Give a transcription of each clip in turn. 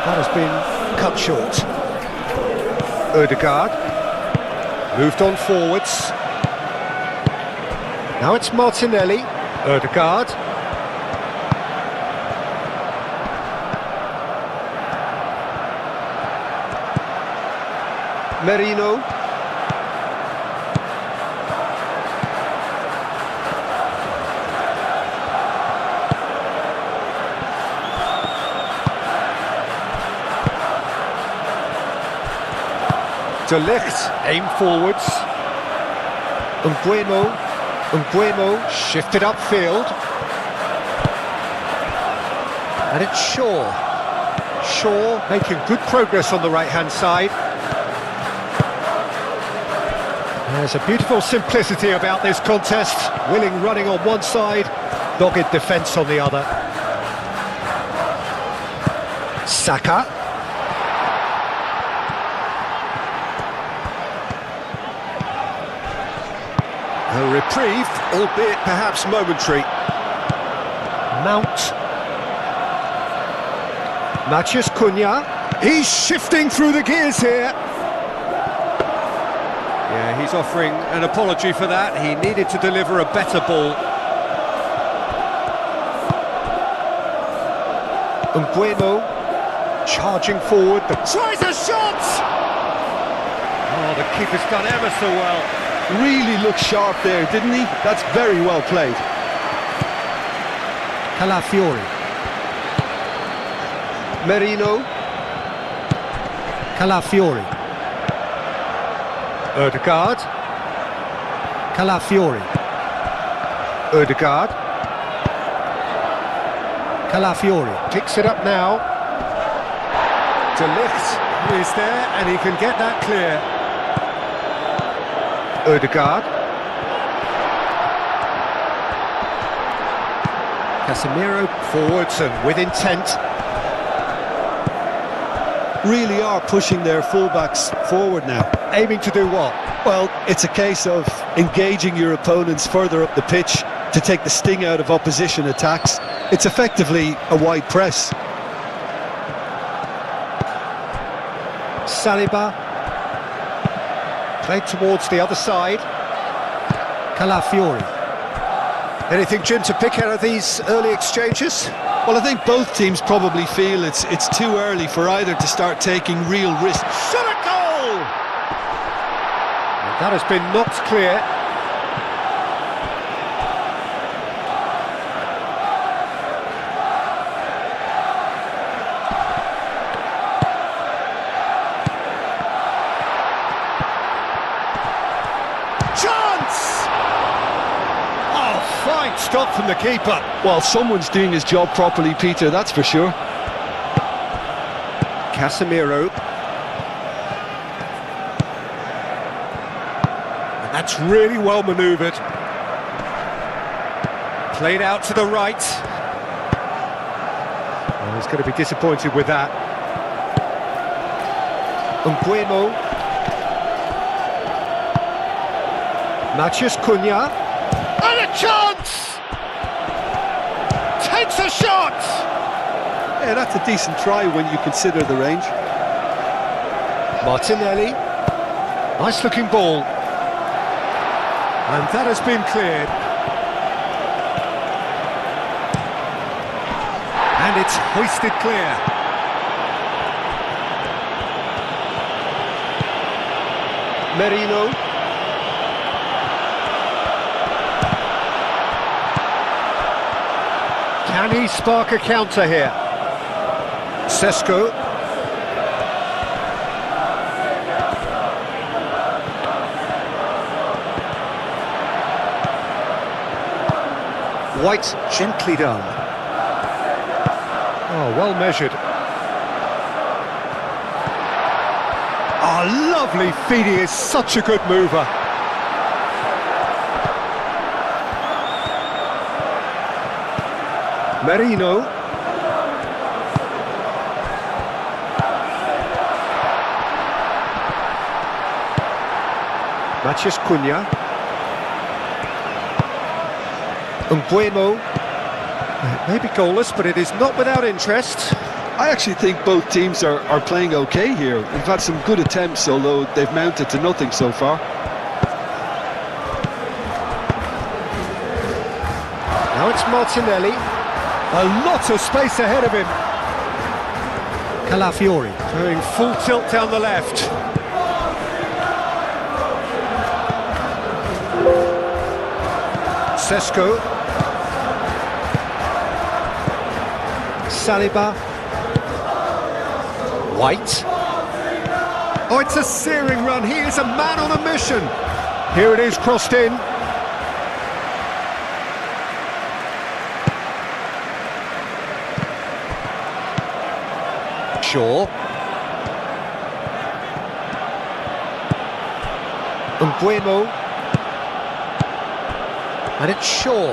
That has been cut short. Odegaard. Moved on forwards. Now it's Martinelli. Odegaard. Merino. De Ligt, aim forwards. Nguemo shifted upfield. And it's Shaw. Shaw making good progress on the right-hand side. There's a beautiful simplicity about this contest. Willing running on one side, dogged defence on the other. Saka. A reprieve, albeit perhaps momentary. Mount. Matheus Cunha. He's shifting through the gears here. Yeah, he's offering an apology for that. He needed to deliver a better ball. Nguemo charging forward. Tries a shot! Oh, the keeper's done ever so well. Really looked sharp there, didn't he? That's very well played. Calafiori. Merino. Calafiori. Odegaard. Calafiori. Odegaard. Calafiori picks it up now. De Ligt is there and he can get that clear. Odegaard. Casemiro forwards and with intent. Really are pushing their fullbacks forward now. Aiming to do what? Well, it's a case of engaging your opponents further up the pitch to take the sting out of opposition attacks. It's effectively a wide press. Saliba. Played towards the other side. Calafiori. Anything, Jim, to pick out of these early exchanges? Well, I think both teams probably feel it's too early for either to start taking real risks. Shot a goal! And that has been knocked clear. Chance! Oh, fine stop from the keeper. Well, someone's doing his job properly, Peter, that's for sure. Casemiro. And that's really well manoeuvred. Played out to the right. Oh, he's going to be disappointed with that. Nguemo. Matheus Cunha. And a chance! Takes a shot! Yeah, that's a decent try when you consider the range. Martinelli. Nice looking ball. And that has been cleared. And it's hoisted clear. Merino. Can he spark a counter here? Sesko. White gently done. Oh, well measured. Oh, lovely feed. He is such a good mover. Merino. Matheus Cunha. Nguemo. It may be goalless, but it is not without interest. I actually think both teams are playing okay here. They've had some good attempts, although they've mounted to nothing so far. Now it's Martinelli. A lot of space ahead of him. Calafiori going full tilt down the left. Sesko. Saliba. White. Oh, it's a searing run. He is a man on a mission. Here it is, crossed in. Shaw. Mbuemo. And it's Shaw.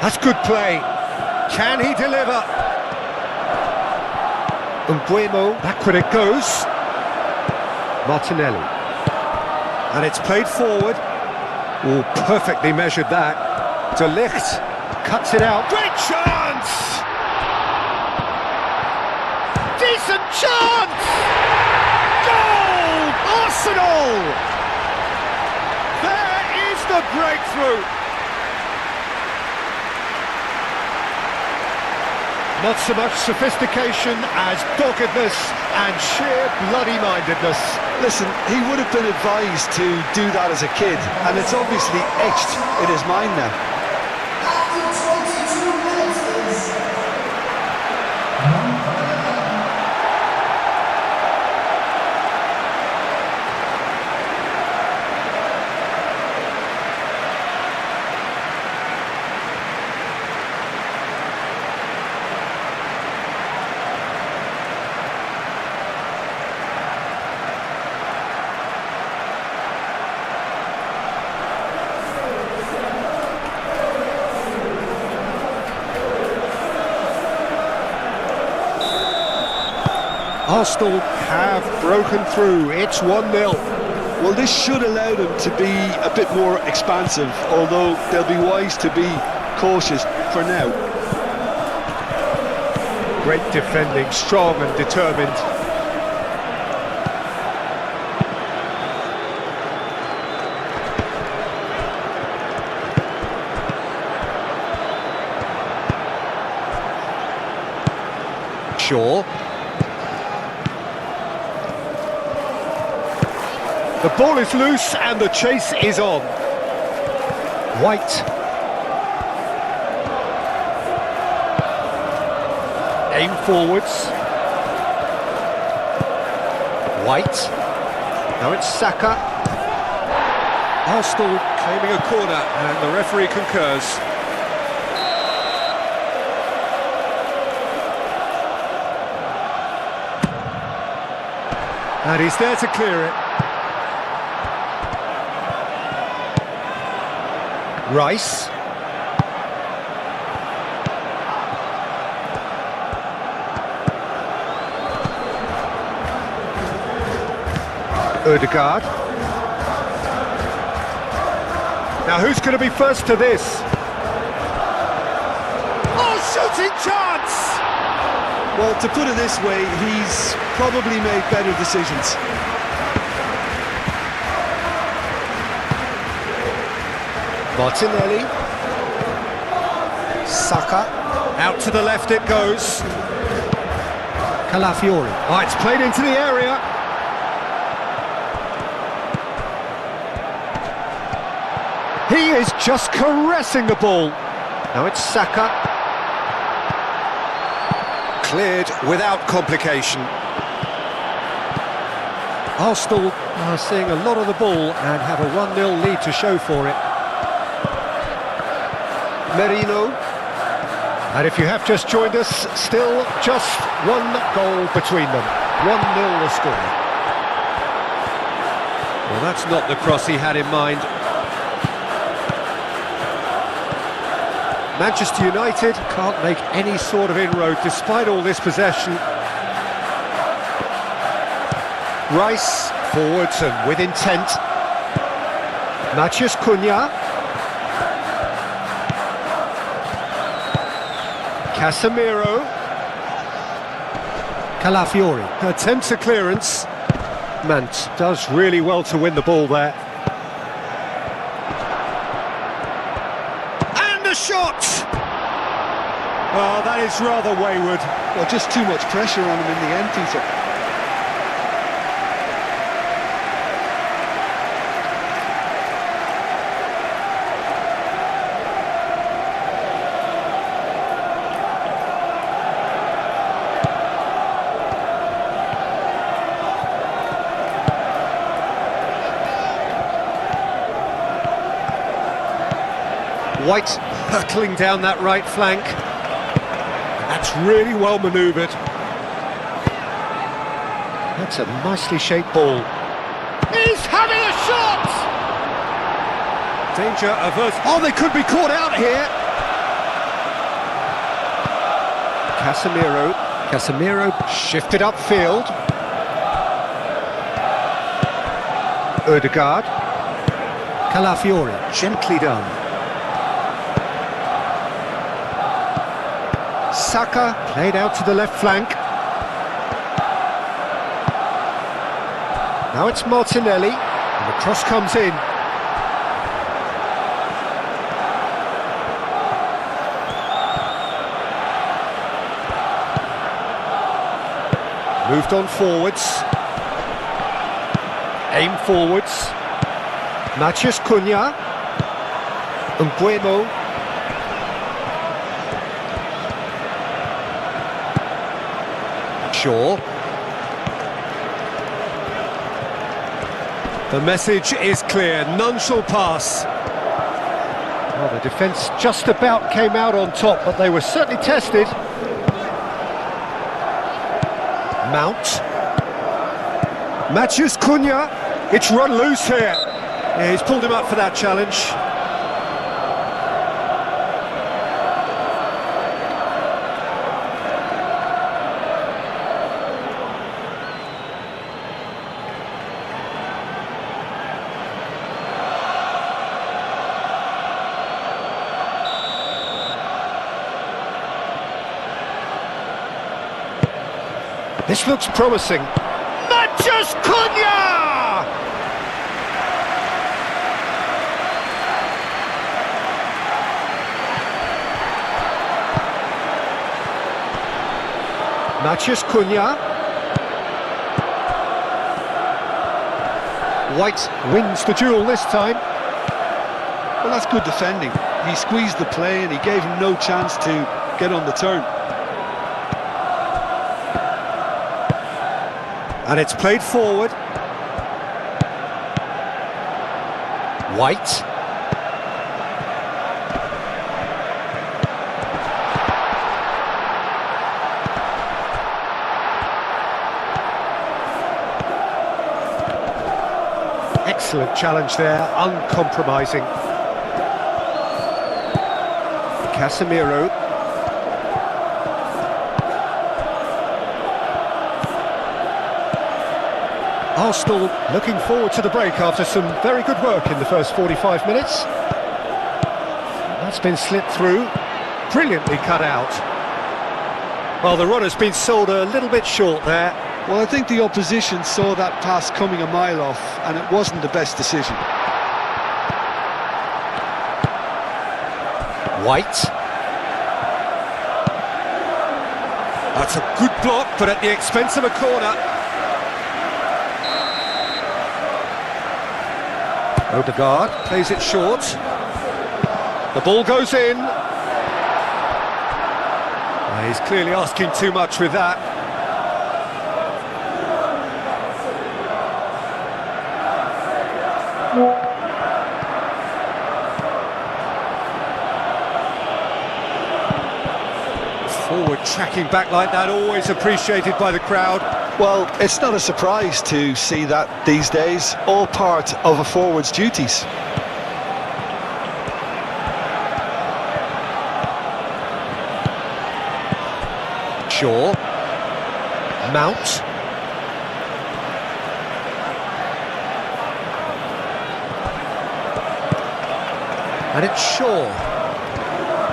That's good play. Can he deliver? Mbuemo. Backward it goes. Martinelli. And it's played forward. Oh, perfectly measured that. De Ligt cuts it out. Great chance! Decent chance! Goal! Arsenal! There is the breakthrough! Not so much sophistication as doggedness and sheer bloody-mindedness. Listen, he would have been advised to do that as a kid, and it's obviously etched in his mind now. Arsenal have broken through. It's 1-0. Well, this should allow them to be a bit more expansive, although they'll be wise to be cautious for now. Great defending, strong and determined. Shaw. The ball is loose and the chase is on. White. Aim forwards. White. Now it's Saka. Arsenal claiming a corner and the referee concurs. And he's there to clear it. Rice. Ødegaard. Now who's going to be first to this? Oh, shooting chance! Well, to put it this way, he's probably made better decisions. Martinelli. Saka. Out to the left it goes. Calafiori. Oh, it's played into the area. He is just caressing the ball. Now it's Saka. Cleared without complication. Arsenal are seeing a lot of the ball and have a 1-0 lead to show for it. Merino. And if you have just joined us, still just one goal between them. 1-0 the score. Well, that's not the cross he had in mind. Manchester United can't make any sort of inroad despite all this possession. Rice forwards and with intent. Matheus Cunha. Casemiro. Calafiori attempts a clearance. Mant does really well to win the ball there. And a shot! Oh, that is rather wayward. Well, just too much pressure on him in the end, Peter. White hurtling down that right flank. That's really well manoeuvred. That's a nicely shaped ball. He's having a shot! Danger averse. Oh, they could be caught out here. Casemiro shifted upfield. Ødegaard. Calafiori, gently done. Saka played out to the left flank. Now it's Martinelli, and the cross comes in. Moved on forwards. Aim forwards. Matheus Cunha. Mbuemo. Shaw. The message is clear, none shall pass. Well, the defence just about came out on top, but they were certainly tested. Mount. Matheus Cunha. It's run loose here. Yeah, he's pulled him up for that challenge. This looks promising. Matheus Cunha! Matheus Cunha. White wins the duel this time. Well, that's good defending. He squeezed the play and he gave him no chance to get on the turn. And it's played forward. White. Excellent challenge there, uncompromising. Casemiro. Arsenal looking forward to the break after some very good work in the first 45 minutes. That's been slipped through, brilliantly cut out. Well, the run has been sold a little bit short there. Well, I think the opposition saw that pass coming a mile off, and it wasn't the best decision. White. That's a good block, but at the expense of a corner. Ødegaard plays it short. The ball goes in. He's clearly asking too much with that. Forward tracking back like that, always appreciated by the crowd. Well, it's not a surprise to see that these days, all part of a forward's duties. Shaw. Mount. And it's Shaw.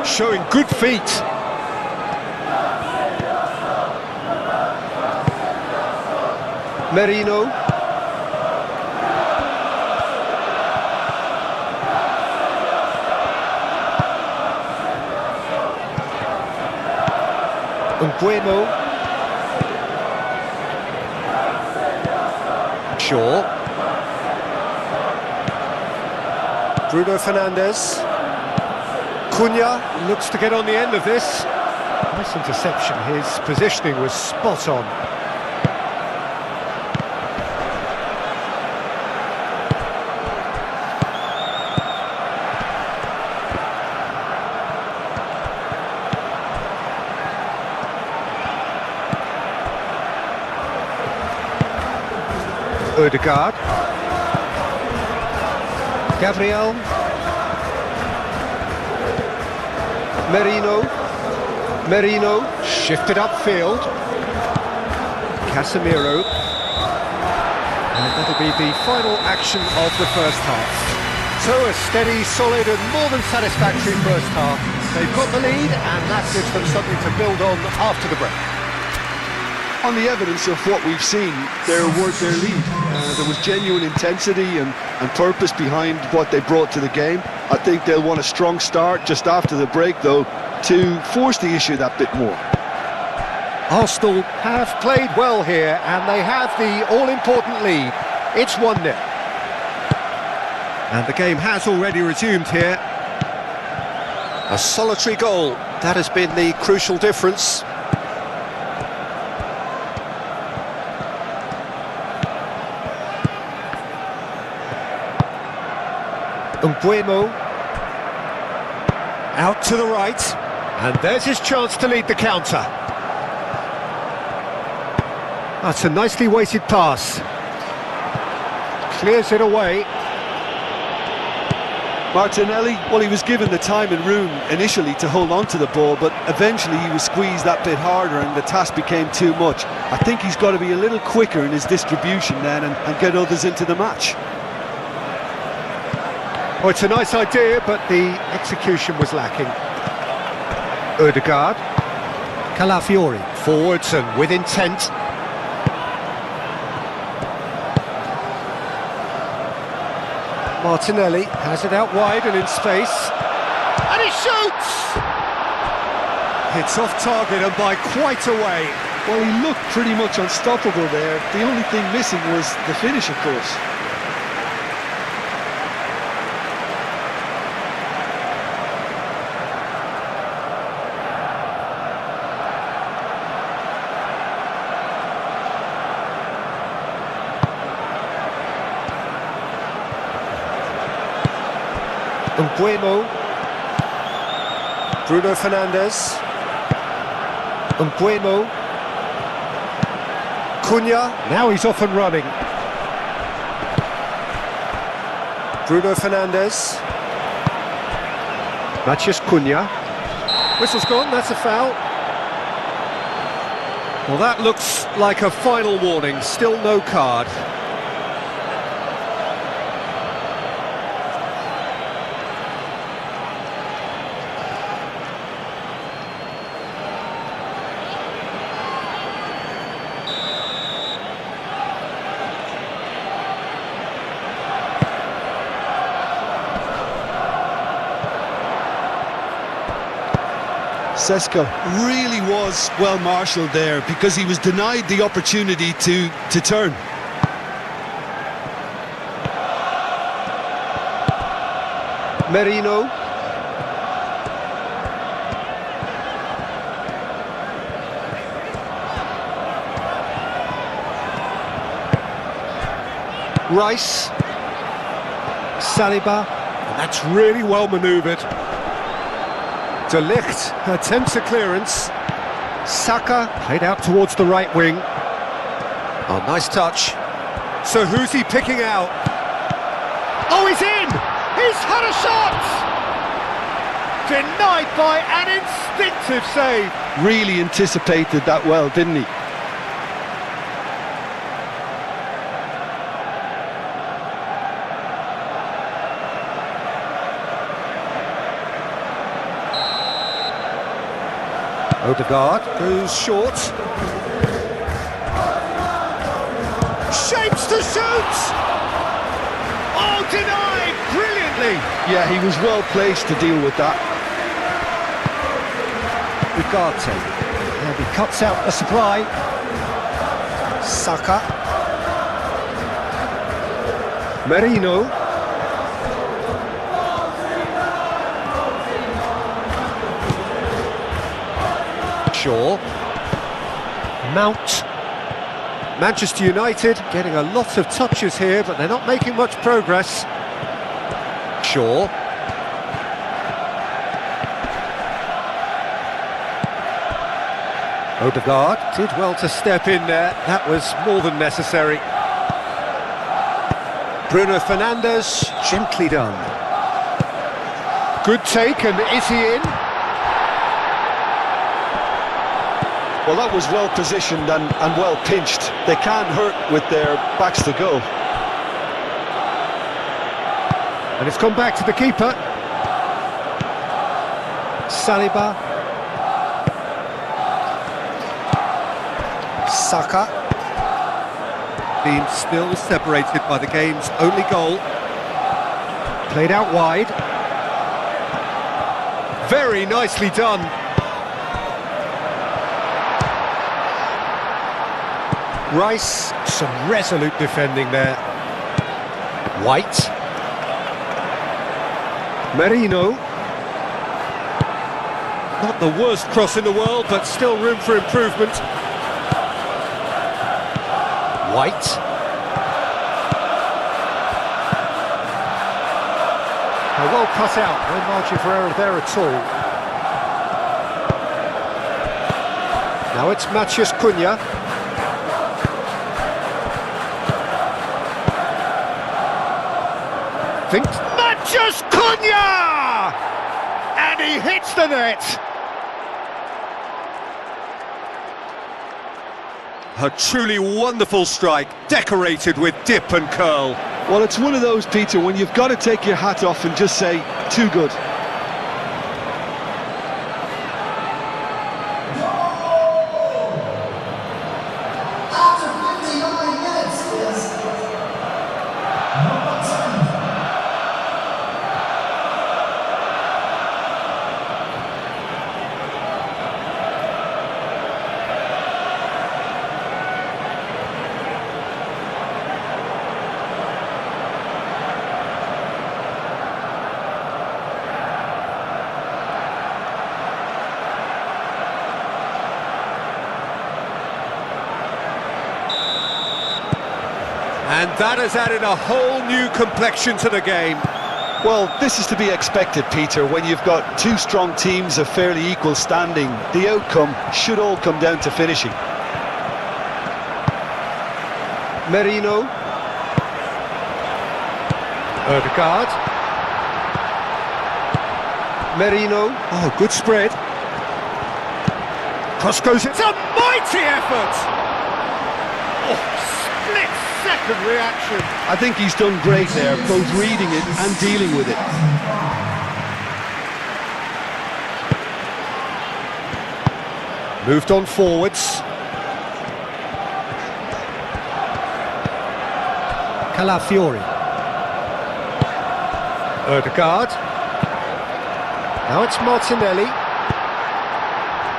Showing good feet. Merino. Nguemo. Shaw. Bruno Fernandes. Cunha looks to get on the end of this. Nice interception, his positioning was spot on. Odegaard. Gabriel. Merino shifted upfield. Casemiro. And that'll be the final action of the first half. So a steady, solid and more than satisfactory first half. They've got the lead and that gives them something to build on after the break. On the evidence of what we've seen, they're worth their lead. There was genuine intensity and purpose behind what they brought to the game. I think they'll want a strong start just after the break, though, to force the issue that bit more. Arsenal have played well here and they have the all-important lead. It's 1-0. And the game has already resumed here. A solitary goal, that has been the crucial difference. Nguemo. Out to the right. And there's his chance to lead the counter. That's a nicely weighted pass. Clears it away. Martinelli, well, he was given the time and room initially to hold on to the ball, but eventually he was squeezed that bit harder and the task became too much. I think he's got to be a little quicker in his distribution then and get others into the match. Oh, it's a nice idea, but the execution was lacking. Odegaard. Calafiori. Forwards and with intent. Martinelli has it out wide and in space. And he shoots! It's off target and by quite a way. Well, he looked pretty much unstoppable there. The only thing missing was the finish, of course. Nguemo. Bruno Fernandes. Nguemo. Cunha. Now he's off and running. Bruno Fernandes. Matheus Cunha. Whistle's gone, that's a foul. Well, that looks like a final warning, still no card. Sesko really was well marshalled there because he was denied the opportunity to turn. Merino. Rice. Saliba. And that's really well manoeuvred. De Ligt attempts a clearance. Saka played out towards the right wing. Oh, nice touch. So who's he picking out? Oh, he's in! He's had a shot! Denied by an instinctive save. Really anticipated that well, didn't he? Odegaard goes short. Shapes to shoot! Oh, denied brilliantly! Yeah, he was well placed to deal with that. Ugarte. And he cuts out the supply. Saka. Merino. Shaw. Mount. Manchester United getting a lot of touches here, but they're not making much progress. Shaw. Odegaard did well to step in there. That was more than necessary. Bruno Fernandes, gently done. Good take, and is he in? Well, that was well positioned and well pinched. They can't hurt with their backs to go. And it's gone back to the keeper. Saliba. Saka. Team still separated by the game's only goal. Played out wide. Very nicely done. Rice, some resolute defending there. White. Merino. Not the worst cross in the world, but still room for improvement. White. Well cut out, no margin for error there at all. Now it's Matheus Cunha. Thinks Matheus Cunha! And he hits the net! A truly wonderful strike, decorated with dip and curl. Well, it's one of those, Peter, when you've got to take your hat off and just say, too good. After 59 minutes is number 10. And that has added a whole new complexion to the game. Well, this is to be expected, Peter. When you've got two strong teams of fairly equal standing, the outcome should all come down to finishing. Merino. Odegaard. Merino. Oh, good spread. Cross goes, it's a mighty effort! Oh, split-second reaction. I think he's done great there, both reading it and dealing with it. Moved on forwards. Calafiori. Odegaard. Now it's Martinelli.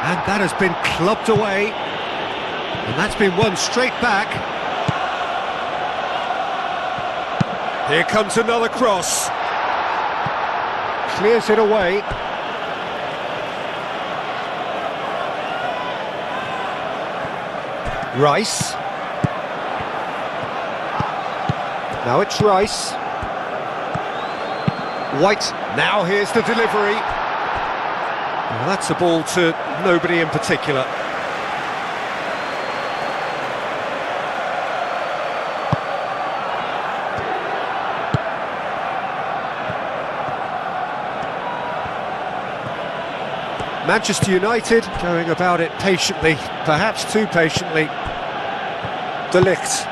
And that has been clubbed away. And that's been won straight back. Here comes another cross. Clears it away. Rice. Now it's Rice. White. Now here's the delivery. Well, that's a ball to nobody in particular. Manchester United going about it patiently, perhaps too patiently. De Ligt.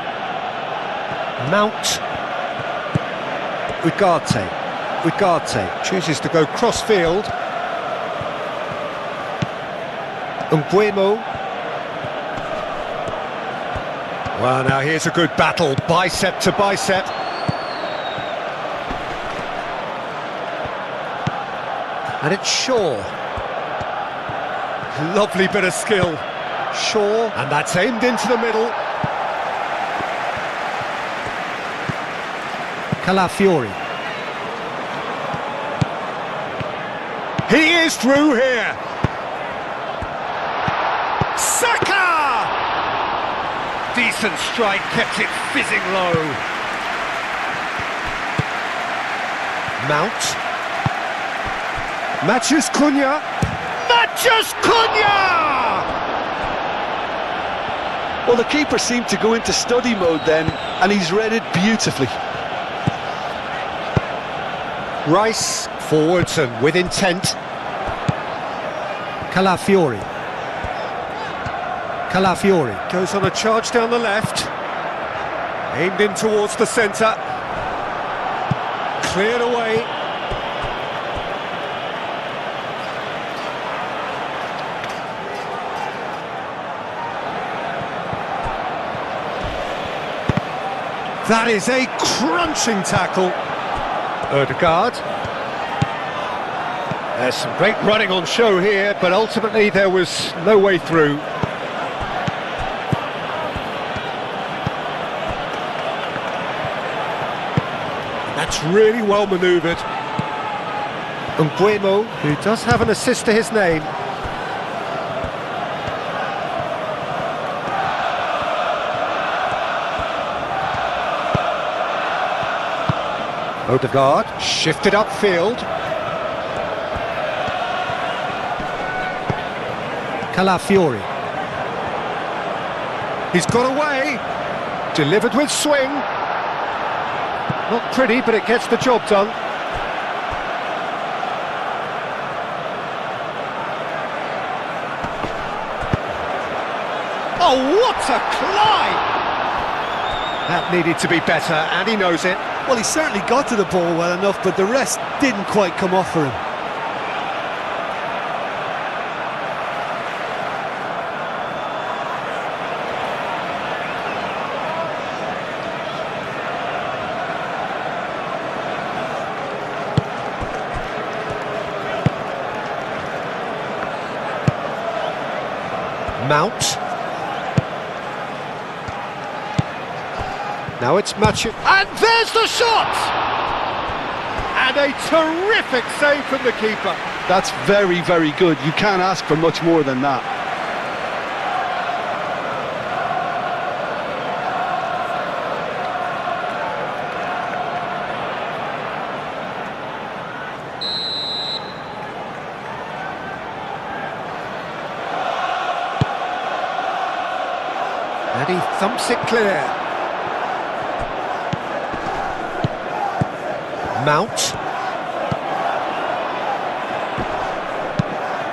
Mount. Ugarte. Ugarte chooses to go cross-field. Nguemo. Well, now here's a good battle, bicep to bicep. And it's Shaw. Lovely bit of skill. Shaw, and that's aimed into the middle. Calafiori. He is through here. Saka! Decent strike, kept it fizzing low. Mount. Matches Cunha. Matches Cunha! Well, the keeper seemed to go into study mode then, and he's read it beautifully. Rice, forwards and with intent. Calafiori. Calafiori goes on a charge down the left. Aimed in towards the centre. Cleared away. That is a crunching tackle. Odegaard. There's some great running on show here, but ultimately there was no way through. That's really well manoeuvred. Nguemo, who does have an assist to his name. Odegaard, shifted upfield. Calafiori. He's got away. Delivered with swing. Not pretty, but it gets the job done. Oh, what a climb! That needed to be better, and he knows it. Well, he certainly got to the ball well enough, but the rest didn't quite come off for him. Mount. Now it's Matthew, and there's the shot! And a terrific save from the keeper. That's very, very good. You can't ask for much more than that. And he thumps it clear. Mount.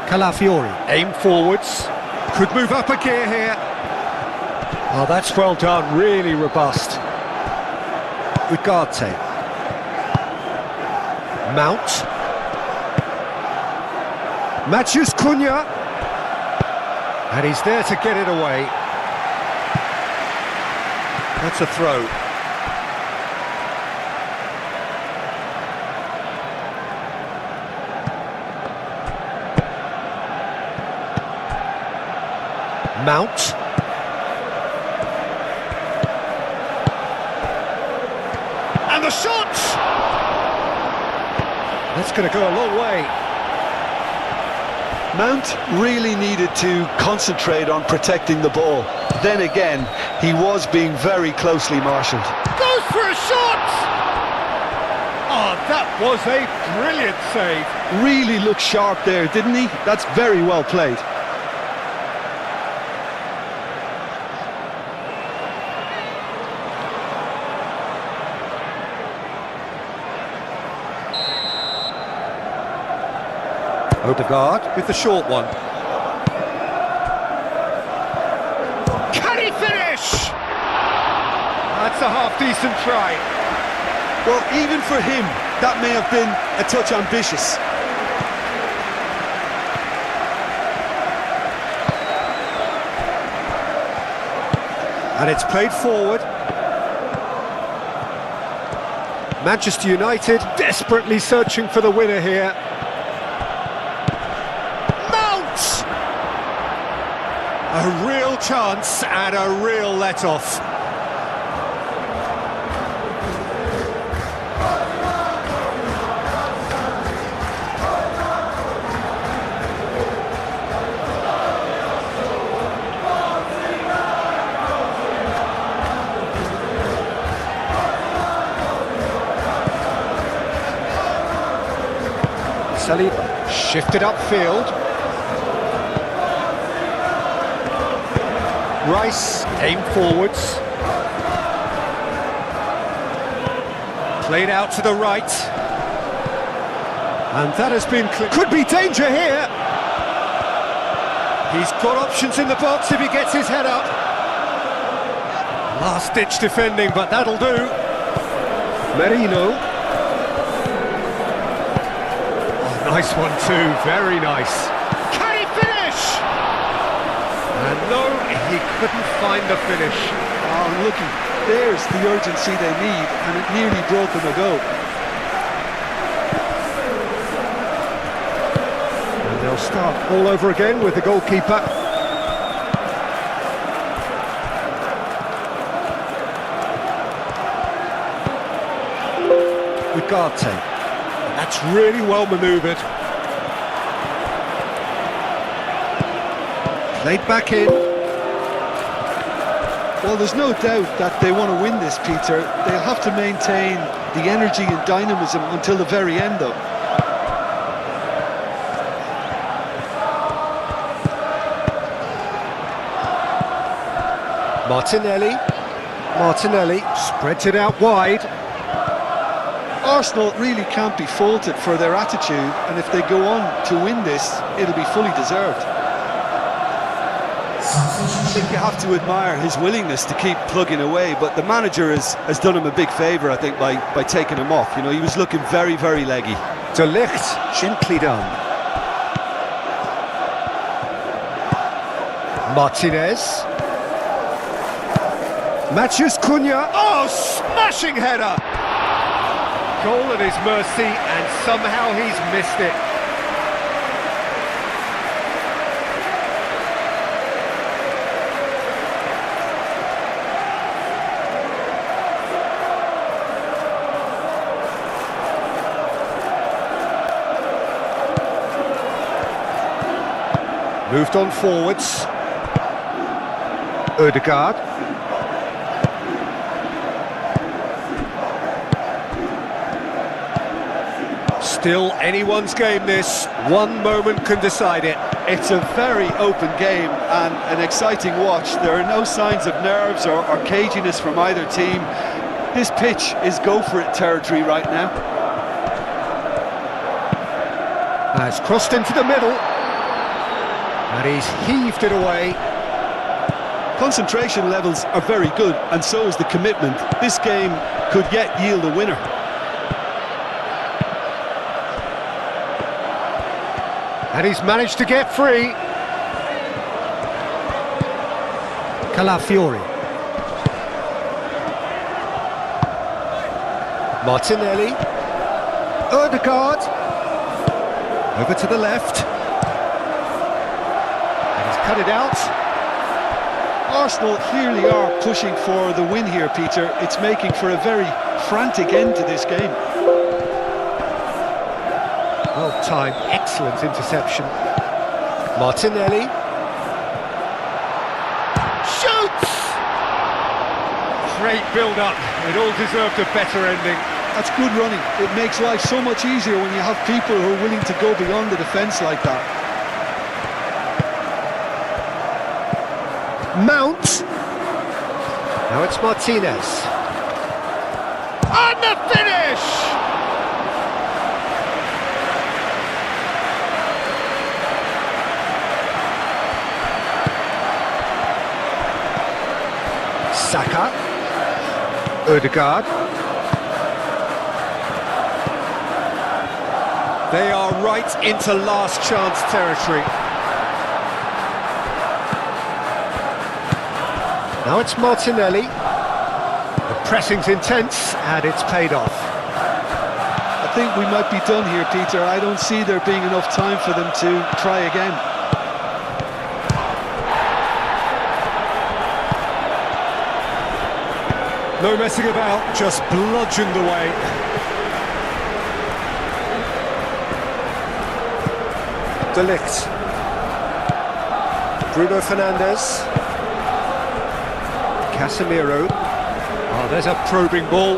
Calafiori. Aim forwards. Could move up a gear here. Oh, that's well done. Really robust. Ugarte. Mount. Matthews Cunha. And he's there to get it away. That's a throw. Mount. And the shot! That's going to go a long way. Mount really needed to concentrate on protecting the ball. Then again, he was being very closely marshalled. Goes for a shot! Oh, that was a brilliant save. Really looked sharp there, didn't he? That's very well played. Odegaard with the short one. Can he finish? That's a half-decent try. Well, even for him, that may have been a touch ambitious. And it's played forward. Manchester United desperately searching for the winner here. Mount! A real chance and a real let-off. Saliba shifted upfield. Rice aimed forwards. Played out to the right. And that has been clear. Could be danger here. He's got options in the box if he gets his head up. Last-ditch defending, but that'll do. Merino. Nice one too, very nice. Can he finish? And no, he couldn't find the finish. Oh, looky, there's the urgency they need, and it nearly brought them a goal. And they'll start all over again with the goalkeeper. Ugarte. That's really well manoeuvred. Played back in. Well, there's no doubt that they want to win this, Peter. They'll have to maintain the energy and dynamism until the very end, though. Martinelli spreads it out wide. Arsenal really can't be faulted for their attitude, and if they go on to win this, it'll be fully deserved. I think you have to admire his willingness to keep plugging away, but the manager has done him a big favour, I think, by taking him off. You know, he was looking very, very leggy. De Ligt, gently done. Martinez. Matheus Cunha. Oh, smashing header! Goal at his mercy, and somehow he's missed it. Moved on forwards. Ødegaard. Still anyone's game this. One moment can decide it. It's a very open game and an exciting watch. There are no signs of nerves or caginess from either team. This pitch is go-for-it territory right now. Has crossed into the middle. And he's heaved it away. Concentration levels are very good, and so is the commitment. This game could yet yield a winner. And he's managed to get free. Calafiori. Martinelli. Ødegaard. Over to the left. And he's cut it out. Arsenal clearly are pushing for the win here, Peter. It's making for a very frantic end to this game. Well timed, excellent interception. Martinelli. Shoots! Great build-up. It all deserved a better ending. That's good running. It makes life so much easier when you have people who are willing to go beyond the defence like that. Mount. Now it's Martinez. And the finish! Saka. Ødegaard. They are right into last chance territory. Now it's Martinelli. The pressing's intense, and it's paid off. I think we might be done here, Peter. I don't see there being enough time for them to try again. No messing about, just bludgeoned away. De Ligt. Bruno Fernandes. Casemiro. Oh, there's a probing ball.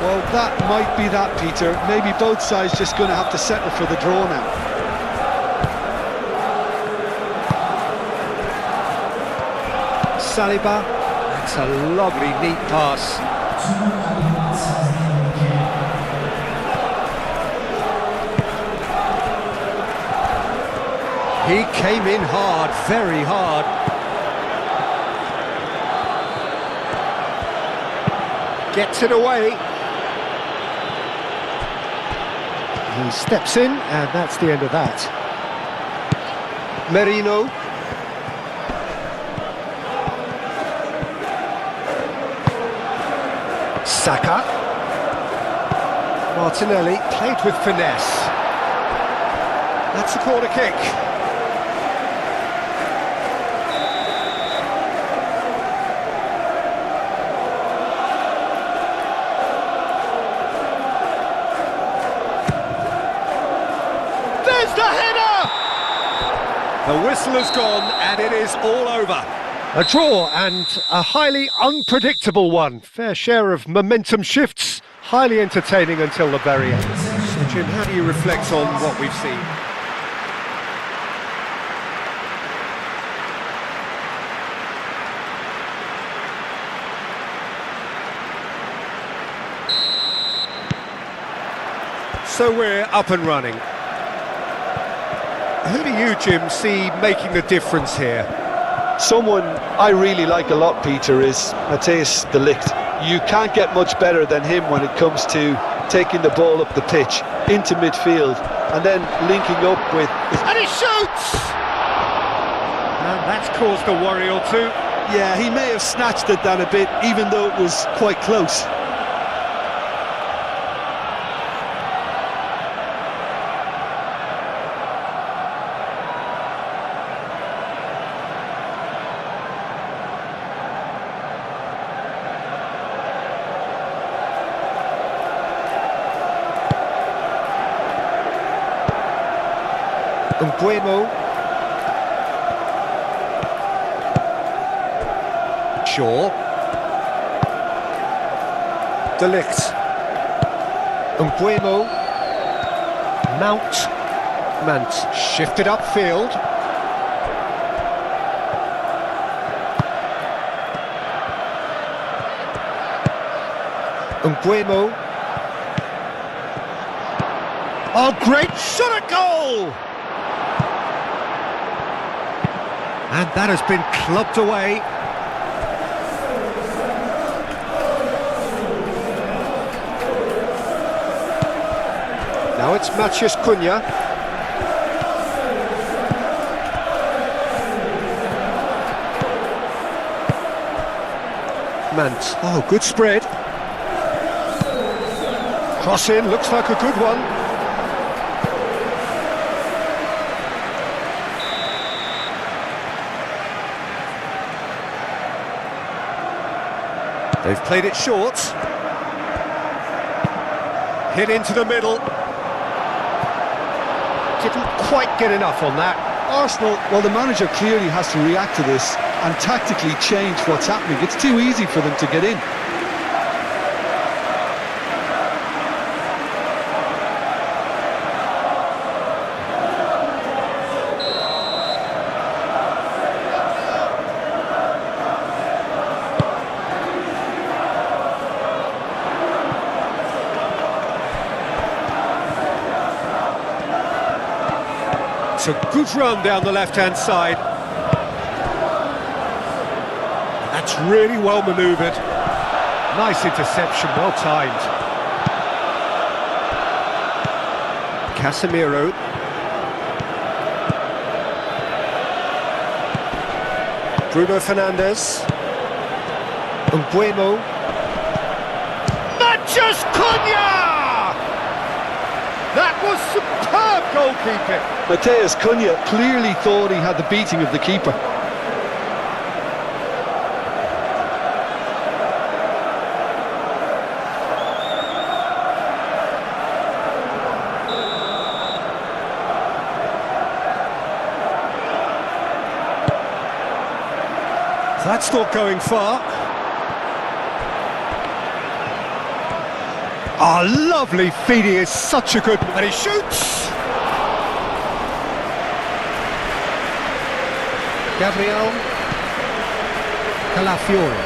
Well, that might be that, Peter. Maybe both sides just going to have to settle for the draw now. Saliba. That's a lovely, neat pass. He came in hard, very hard. Gets it away. He steps in, and that's the end of that. Merino. Saka. Martinelli played with finesse. That's a corner kick. There's the header! The whistle has gone and it is all over. A draw, and a highly unpredictable one. Fair share of momentum shifts, highly entertaining until the very end. So Jim, how do you reflect on what we've seen? So we're up and running. Who do you, Jim, see making the difference here? Someone I really like a lot, Peter, is Matthijs de Ligt. You can't get much better than him when it comes to taking the ball up the pitch into midfield and then linking up with... And he shoots! And that's caused a worry or two. Yeah, he may have snatched at that a bit, even though it was quite close. Mbuemo. Shaw. De Ligt. Mbuemo. Mount shifted upfield. Mbuemo. Oh, great shot at goal! And that has been clubbed away. Now it's Matheus Cunha. Mant. Oh, good spread. Cross in, looks like a good one. They've played it short. Hit into the middle. Didn't quite get enough on that. Arsenal, well, the manager clearly has to react to this and tactically change what's happening. It's too easy for them to get in. It's a good run down the left-hand side. That's really well manoeuvred. Nice interception, well timed. Casemiro. Bruno Fernandes. Mbuemo. Manchester Cunha! That was superb goalkeeping. Mateus Cunha clearly thought he had the beating of the keeper. That's not going far. Ah, lovely feeding is such a good... And he shoots! Gabriel Calafiori.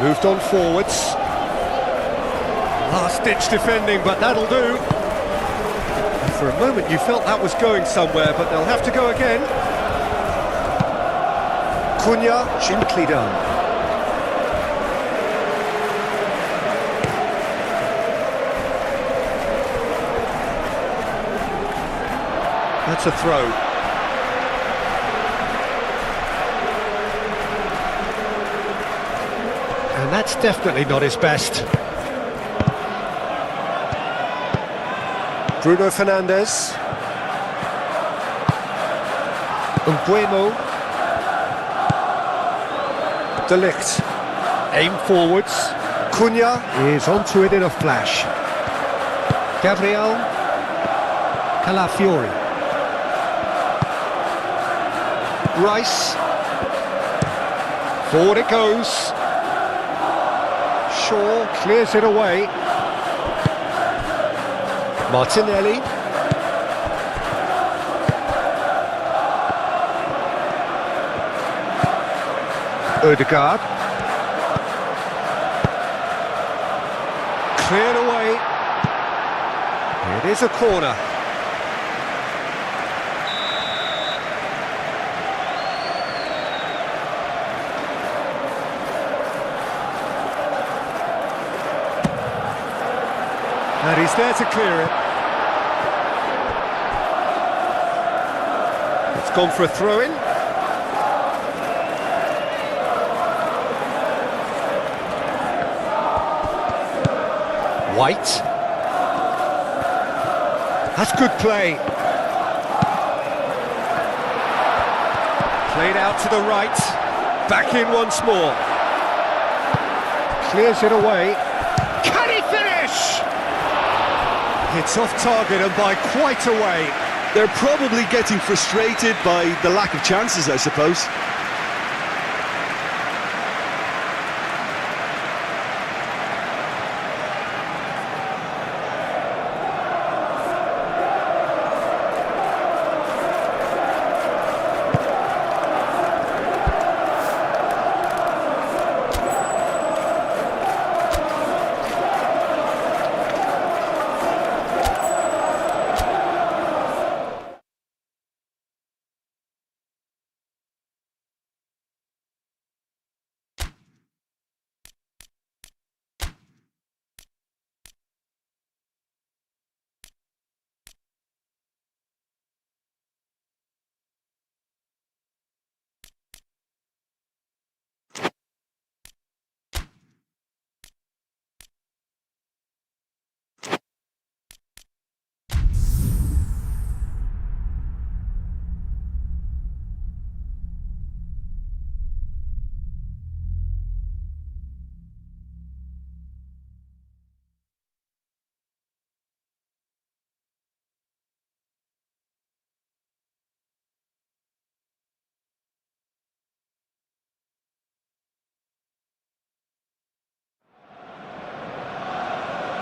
Moved on forwards. Last-ditch defending, but that'll do. For a moment you felt that was going somewhere, but they'll have to go again. Cunha, gently done. That's a throw. And that's definitely not his best. Bruno Fernandes. Mbuemo. De Ligt. Aim forwards. Cunha is onto it in a flash. Gabriel Calafiori. Rice. Forward it goes. Shaw clears it away. Martinelli. Odegaard. Cleared away. It is a corner. And he's there to clear it. It's gone for a throw-in. White. That's good play. Played out to the right. Back in once more. Clears it away. Can he finish? It's off target and by quite a way. They're probably getting frustrated by the lack of chances, I suppose.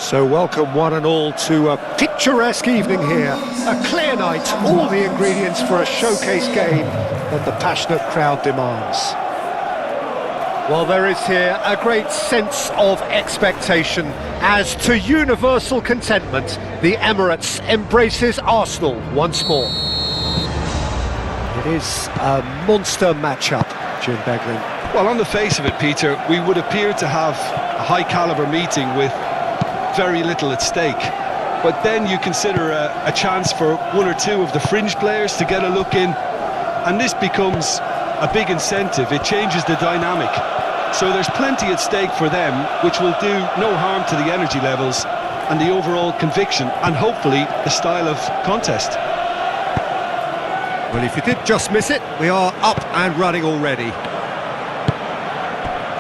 So welcome one and all to a picturesque evening here. A clear night, all the ingredients for a showcase game that the passionate crowd demands. Well, there is here a great sense of expectation as to universal contentment, the Emirates embraces Arsenal once more. It is a monster matchup, Jim Beglin. Well, on the face of it, Peter, we would appear to have a high-caliber meeting with very little at stake. but then you consider a chance for one or two of the fringe players to get a look in, and this becomes a big incentive. It changes the dynamic. So there's plenty at stake for them, which will do no harm to the energy levels and the overall conviction, and hopefully the style of contest. Well, if you did just miss it, we are up and running already.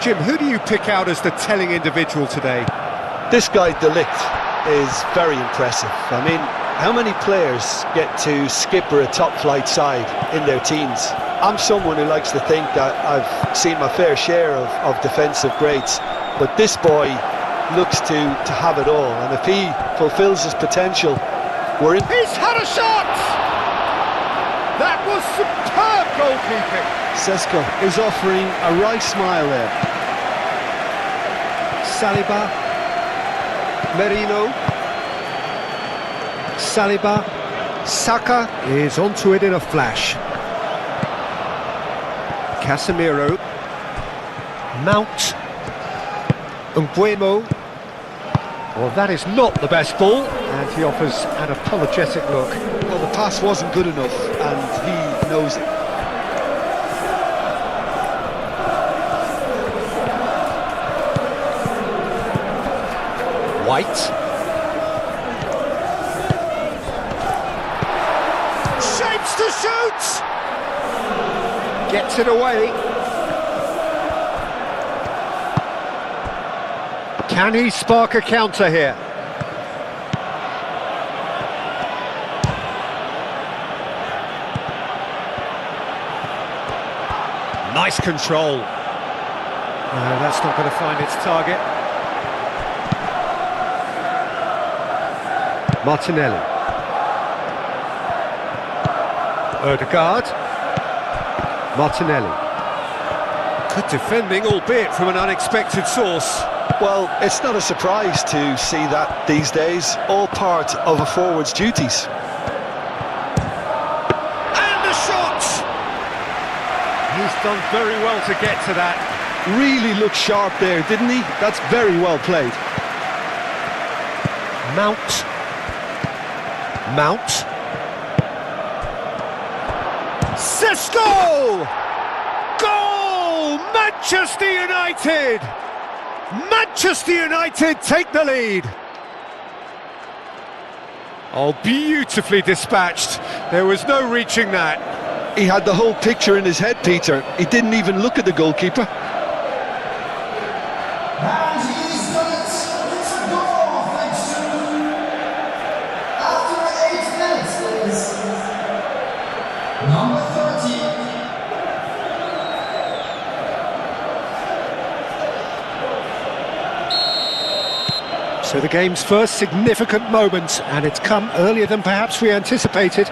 Jim, who do you pick out as the telling individual today? This guy, De Ligt, is very impressive. I mean, how many players get to skipper a top-flight side in their teens? I'm someone who likes to think that I've seen my fair share of defensive greats, but this boy looks to have it all, and if he fulfills his potential, we're in. He's had a shot! That was superb goalkeeping. Sesko is offering a right smile there. Saliba, Merino, Saliba, Saka is onto it in a flash. Casemiro, Mount, Mbuemo. Well, that is not the best ball, and he offers an apologetic look. Well, the pass wasn't good enough, and he knows it. White. Shapes to shoot! Gets it away. Can he spark a counter here? Nice control. No, that's not going to find its target. Martinelli. Odegaard. Martinelli. Good defending, albeit from an unexpected source. Well, it's not a surprise to see that these days, all part of a forward's duties. And a shot! He's done very well to get to that. Really looked sharp there, didn't he? That's very well played. Mount. Sesko! Goal! Manchester United! Manchester United take the lead. Oh, beautifully dispatched. There was no reaching that. He had the whole picture in his head, Peter. He didn't even look at the goalkeeper. And he's done it. It's a goal, thanks to... After 8 minutes is number 13. So the game's first significant moment, and it's come earlier than perhaps we anticipated.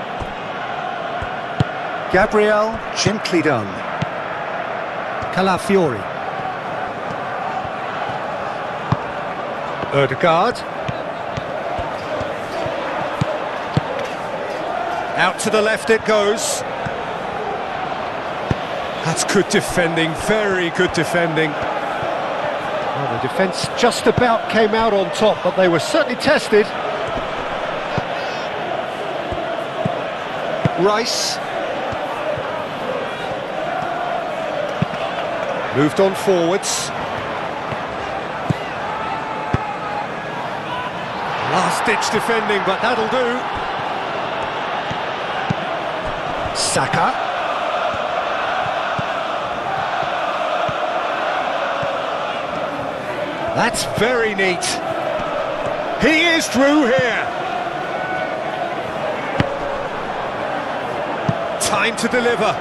Gabriel, gently done. Calafiori. Odegaard. Out to the left it goes. That's good defending, very good defending. Well, the defence just about came out on top, but they were certainly tested. Rice. Moved on forwards. Last-ditch defending, but that'll do. Saka. That's very neat. He is through here. Time to deliver.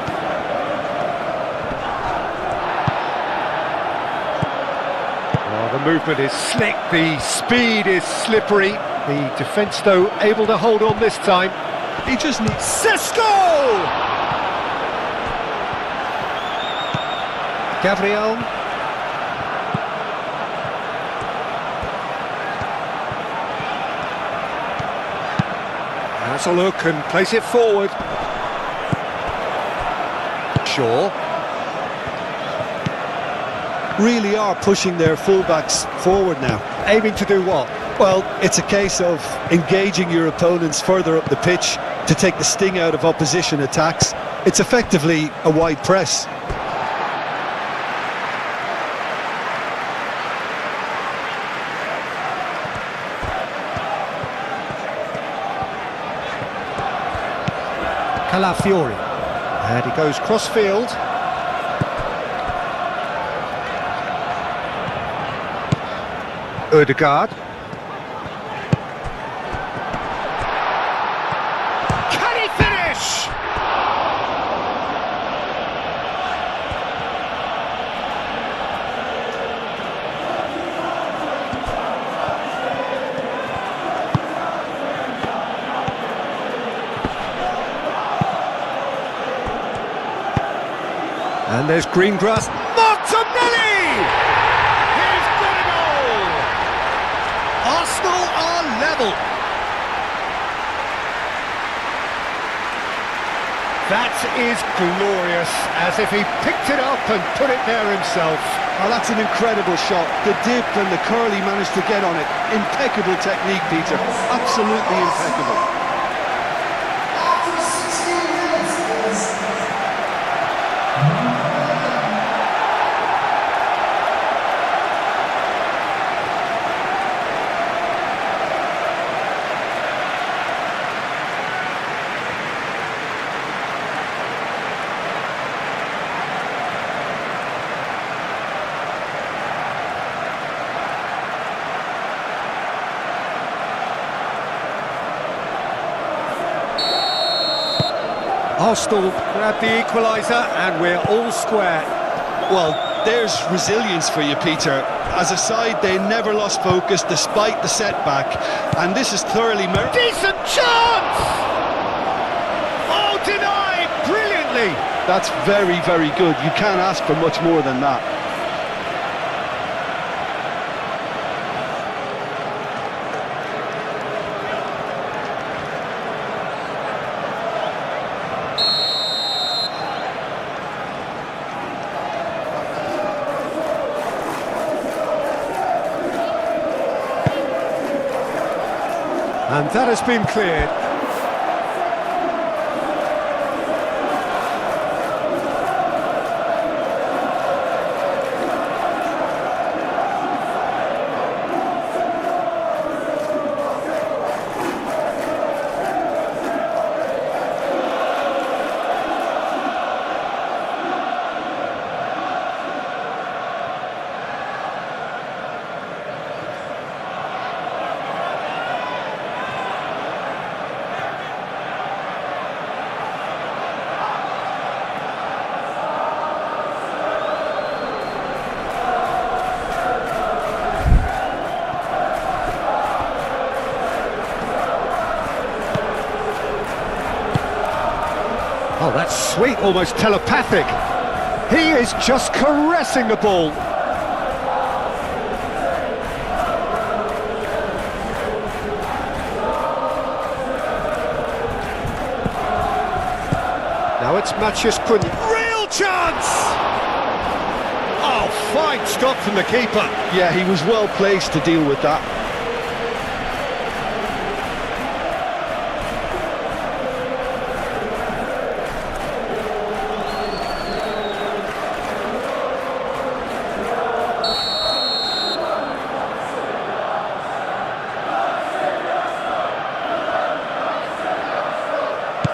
Oh, the movement is slick, the speed is slippery. The defence, though, able to hold on this time. He just needs... Sesko! Gabriel. Has a look and place it forward. Shaw. Really are pushing their fullbacks forward now. Aiming to do what? Well, it's a case of engaging your opponents further up the pitch to take the sting out of opposition attacks. It's effectively a wide press. Calafiori. And he goes cross-field. Ødegaard. Can he finish? And there's green grass. Martinelli! He's got a goal! Arsenal are level. That is glorious, as if he picked it up and put it there himself. Oh, that's an incredible shot. The dip and the curl he managed to get on it. Impeccable technique, Peter. Absolutely impeccable. After 16 minutes, Arsenal grab the equaliser and we're all square. Well, there's resilience for you, Peter. As a side, they never lost focus despite the setback, and this is thoroughly Decent chance! Oh, denied brilliantly! That's very, very good. You can't ask for much more than that. And that has been cleared. Oh, that's sweet, almost telepathic. He is just caressing the ball. Now it's ManchesterUnited. Real chance! Oh, fine stop from the keeper. Yeah, he was well placed to deal with that.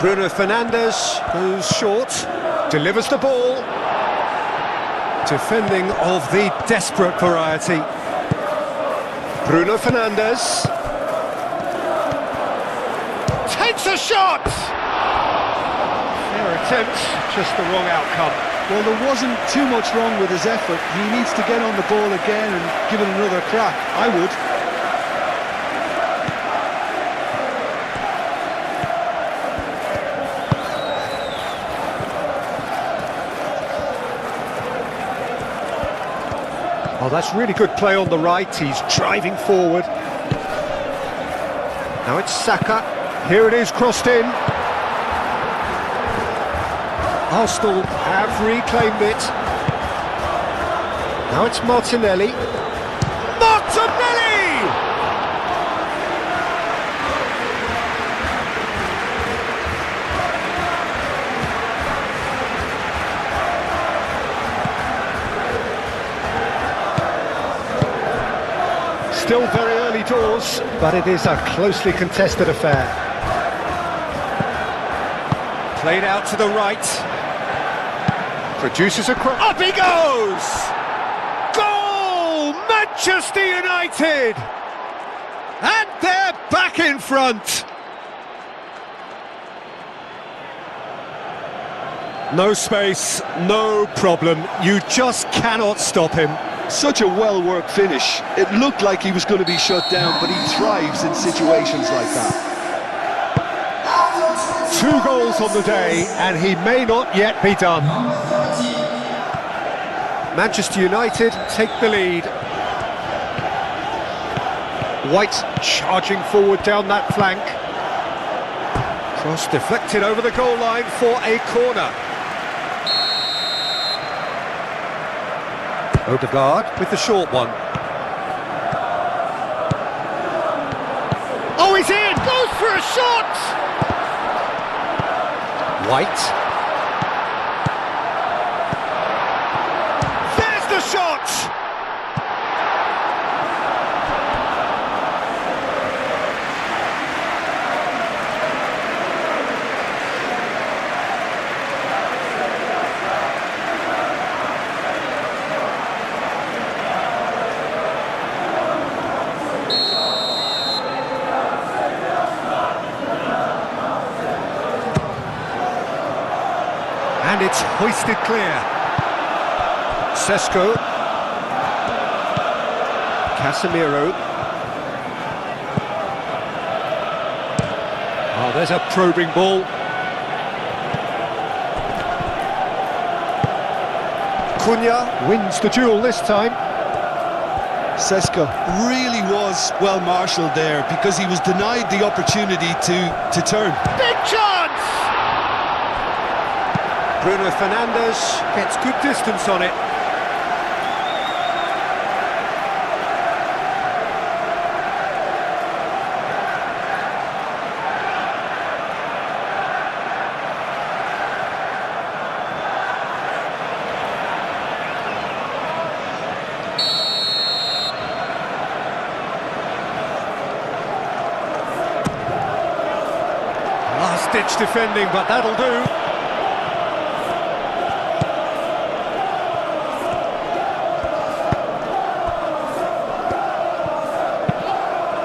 Bruno Fernandes goes short, delivers the ball. Defending of the desperate variety. Bruno Fernandes takes a shot! Fair attempt, just the wrong outcome. Well, there wasn't too much wrong with his effort. He needs to get on the ball again and give it another crack. I would. Oh, that's really good play on the right. He's driving forward. Now it's Saka. Here it is, crossed in. Arsenal have reclaimed it. Now it's Martinelli. Martinelli! still very early doors, but it is a closely contested affair. Played out to the right. Produces a cross. Up he goes! Goal! Manchester United! And they're back in front! No space, no problem. You just cannot stop him. Such a well-worked finish. It looked like he was going to be shut down, but he thrives in situations like that. 2 goals on the day, and he may not yet be done. Manchester United take the lead. White charging forward down that flank. Cross deflected over the goal line for a corner. Odegaard with the short one. Oh, he's in! Goes for a shot! White. There's the shot! And it's hoisted clear. Sesko. Casemiro. Oh, there's a probing ball. Cunha wins the duel this time. Sesko really was well marshalled there because he was denied the opportunity to turn. Big chance! Bruno Fernandes gets good distance on it. Last-ditch defending, but that'll do.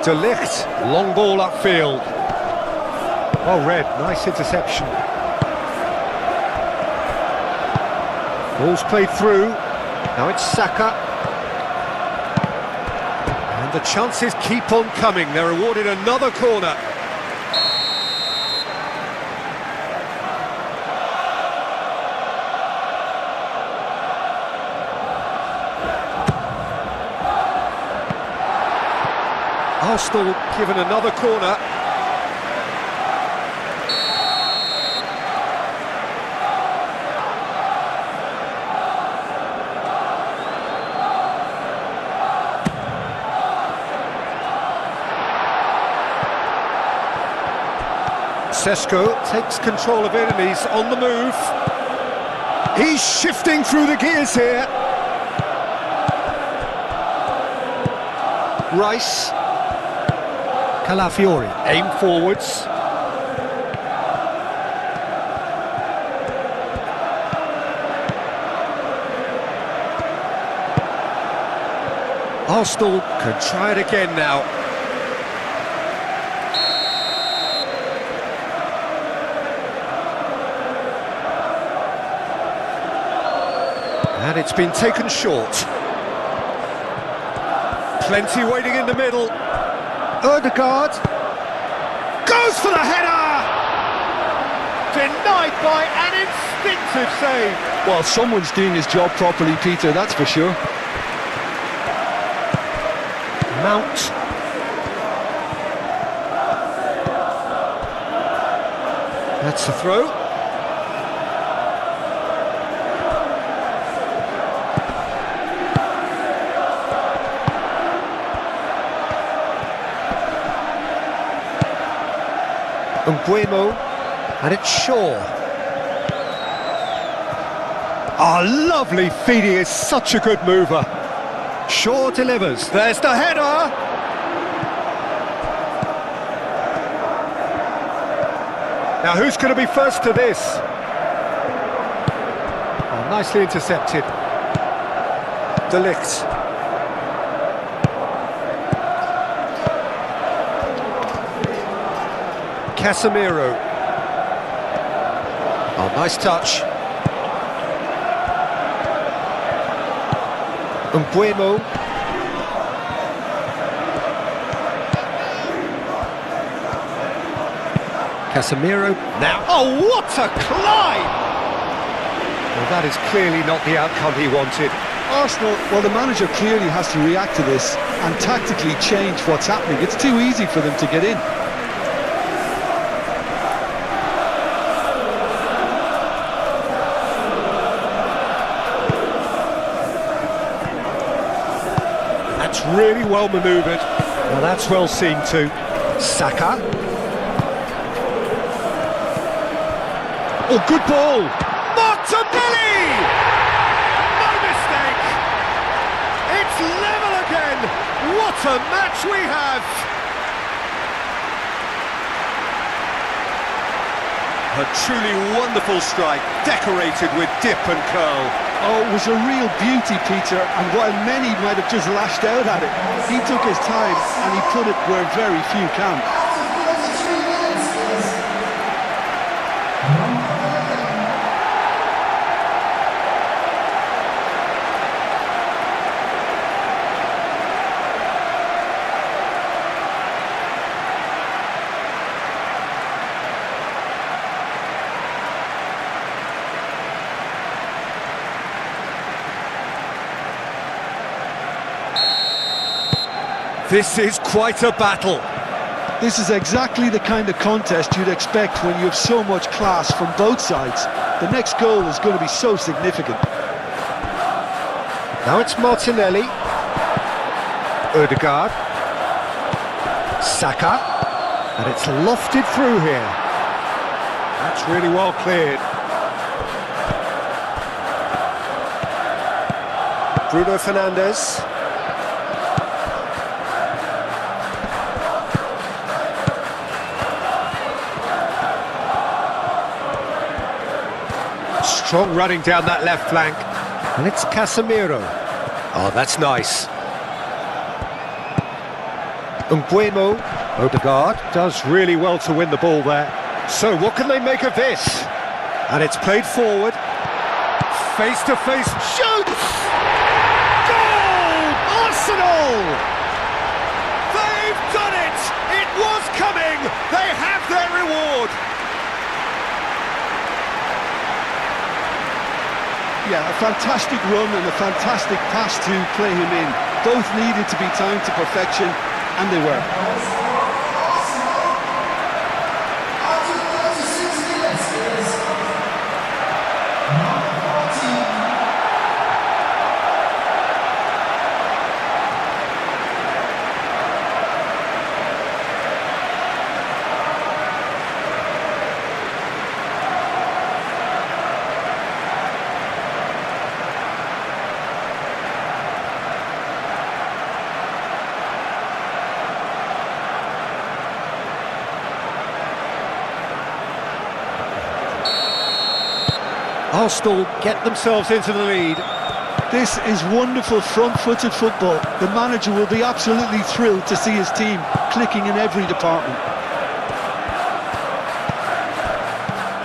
De Ligt, long ball upfield. Oh, Red, nice interception. Ball's played through. Now it's Saka. And the chances keep on coming. They're awarded another corner. Arsenal given another corner. Sesko takes control of it and he's on the move. He's shifting through the gears here. Rice. Calafiori, aim forwards. Arsenal can try it again now. And it's been taken short. Plenty waiting in the middle. Odegaard goes for the header! Denied by an instinctive save. Well, someone's doing his job properly, Peter, that's for sure. Mount. That's the throw. Nguemo, and it's Shaw. Oh, lovely feed, he is such a good mover. Shaw delivers. There's the header. Now who's going to be first to this? Oh, nicely intercepted. De Ligt. Casemiro. Oh, nice touch. Mbuemo. Casemiro. Now, oh, what a climb! Well, that is clearly not the outcome he wanted. Arsenal, well, the manager clearly has to react to this and tactically change what's happening. It's too easy for them to get in. That's really well manoeuvred. Well, that's well seen too. Saka. Oh, good ball! Martinelli! No mistake! It's level again! What a match we have! A truly wonderful strike, decorated with dip and curl. Oh, it was a real beauty, Peter, and while many might have just lashed out at it, he took his time and he put it where very few can. This is quite a battle. This is exactly the kind of contest you'd expect when you have so much class from both sides. The next goal is going to be so significant. Now it's Martinelli. Odegaard. Saka. And it's lofted through here. That's really well cleared. Bruno Fernandes. Strong running down that left flank. And it's Casemiro. Oh, that's nice. Mbuemo. Odegaard does really well to win the ball there. So what can they make of this? And it's played forward. Face-to-face shoots! Goal! Arsenal! They've done it! It was coming! They have their reward! Yeah, a fantastic run and a fantastic pass to play him in. Both needed to be timed to perfection, and they were. Arsenal get themselves into the lead. This is wonderful front-footed football. The manager will be absolutely thrilled to see his team clicking in every department.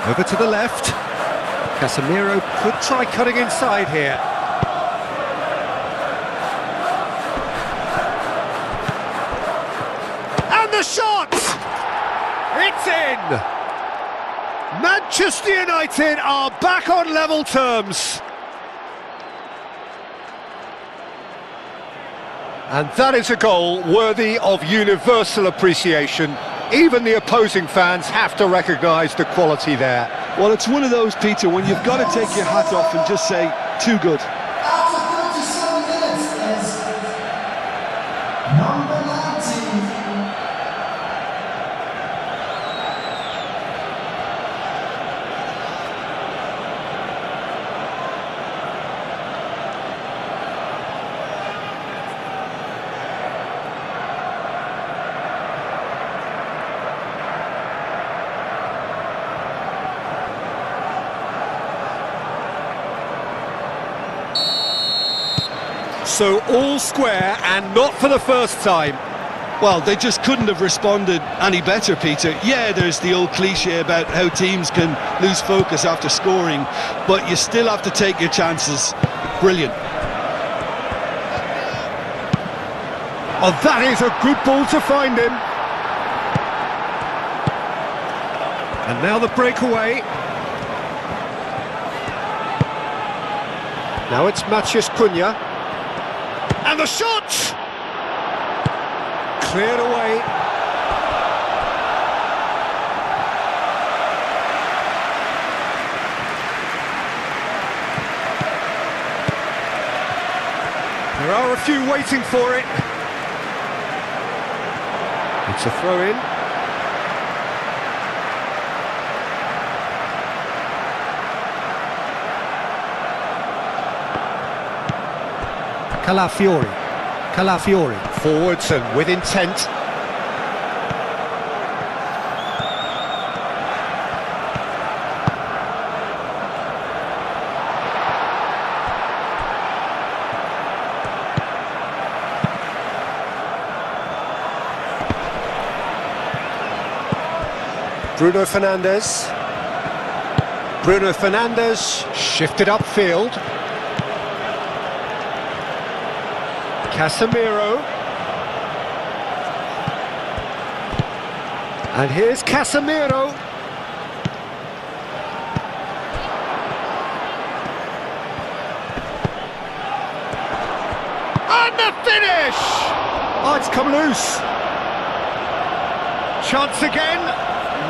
Over to the left. Casemiro could try cutting inside here. And the shot! It's in! Manchester United are back on level terms. And that is a goal worthy of universal appreciation. Even the opposing fans have to recognise the quality there. Well, it's one of those, Peter, when you've got to take your hat off and just say, too good. After 37 minutes is number 19. So all square and not for the first time. Well, they just couldn't have responded any better, Peter. Yeah, there's the old cliche about how teams can lose focus after scoring, but you still have to take your chances. Brilliant. Oh, that is a good ball to find him. And now the breakaway. Now it's ManchesterUnited. And the shot! Cleared away. There are a few waiting for it. It's a throw-in. Calafiori, forwards and with intent. Bruno Fernandes shifted upfield. Casemiro. And here's Casemiro. And the finish! Oh, it's come loose. Chance again.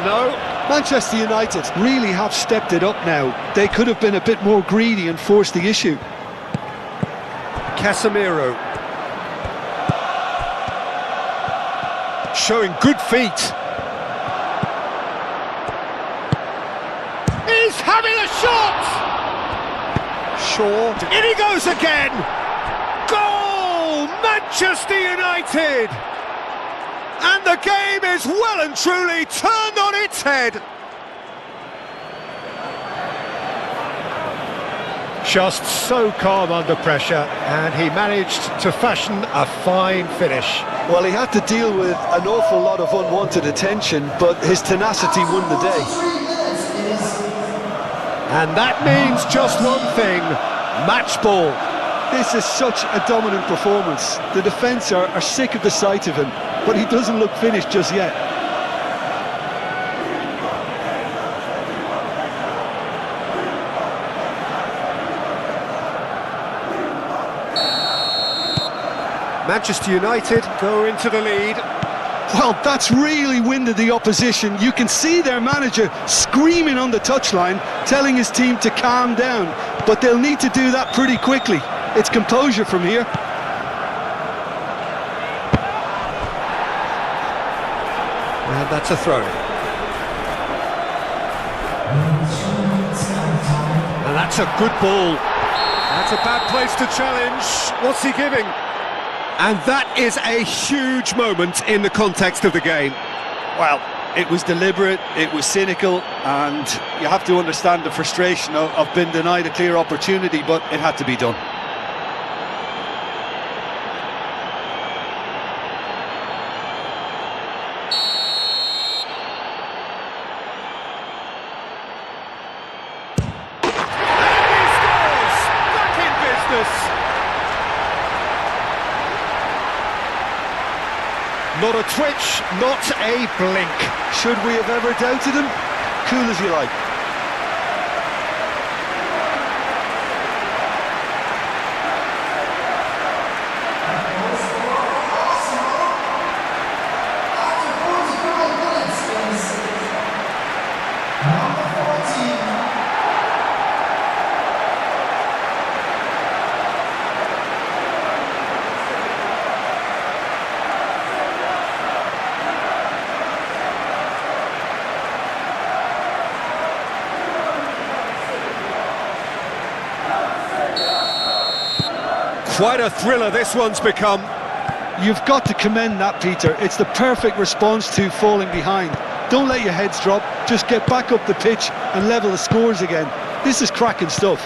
No. Manchester United really have stepped it up now. They could have been a bit more greedy and forced the issue. Casemiro. Showing good feet. He's having a shot! Shaw. In he goes again! Goal! Manchester United! And the game is well and truly turned on its head. Just so calm under pressure, and he managed to fashion a fine finish. Well, he had to deal with an awful lot of unwanted attention, but his tenacity won the day. And that means just one thing: match ball. This is such a dominant performance. The defence are sick of the sight of him, but he doesn't look finished just yet. Manchester United go into the lead. Well, that's really winded the opposition. You can see their manager screaming on the touchline, telling his team to calm down, but they'll need to do that pretty quickly. It's composure from here. And that's a throw. And that's a good ball. That's a bad place to challenge. What's he giving? And that is a huge moment in the context of the game. Well, it was deliberate, it was cynical, and you have to understand the frustration of being denied a clear opportunity, but it had to be done. And he scores! Back in business! Not a twitch, not a blink. Should we have ever doubted him? Cool as you like. Quite a thriller this one's become. You've got to commend that, Peter. It's the perfect response to falling behind. Don't let your heads drop, just get back up the pitch and level the scores again. This is cracking stuff.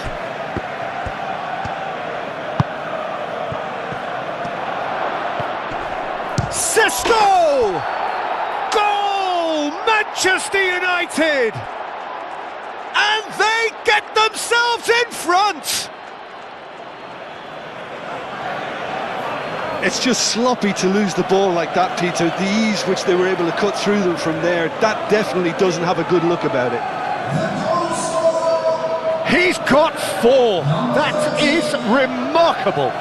goal! Goal! Manchester United! And they get themselves in front! It's just sloppy to lose the ball like that, Peter. The ease which they were able to cut through them from there, that definitely doesn't have a good look about it. He's got 4. That is remarkable.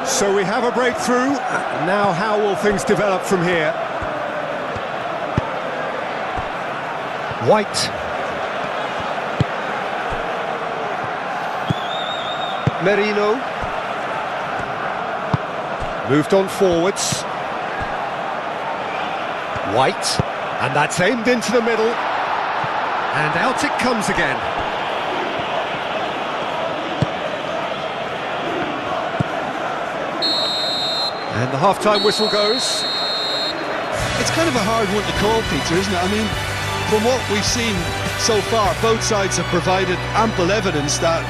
So we have a breakthrough. Now how will things develop from here? White. Merino. Moved on forwards. White. And that's aimed into the middle. And out it comes again. And the half-time whistle goes. It's kind of a hard one to call, Peter, isn't it? I mean, from what we've seen so far, both sides have provided ample evidence that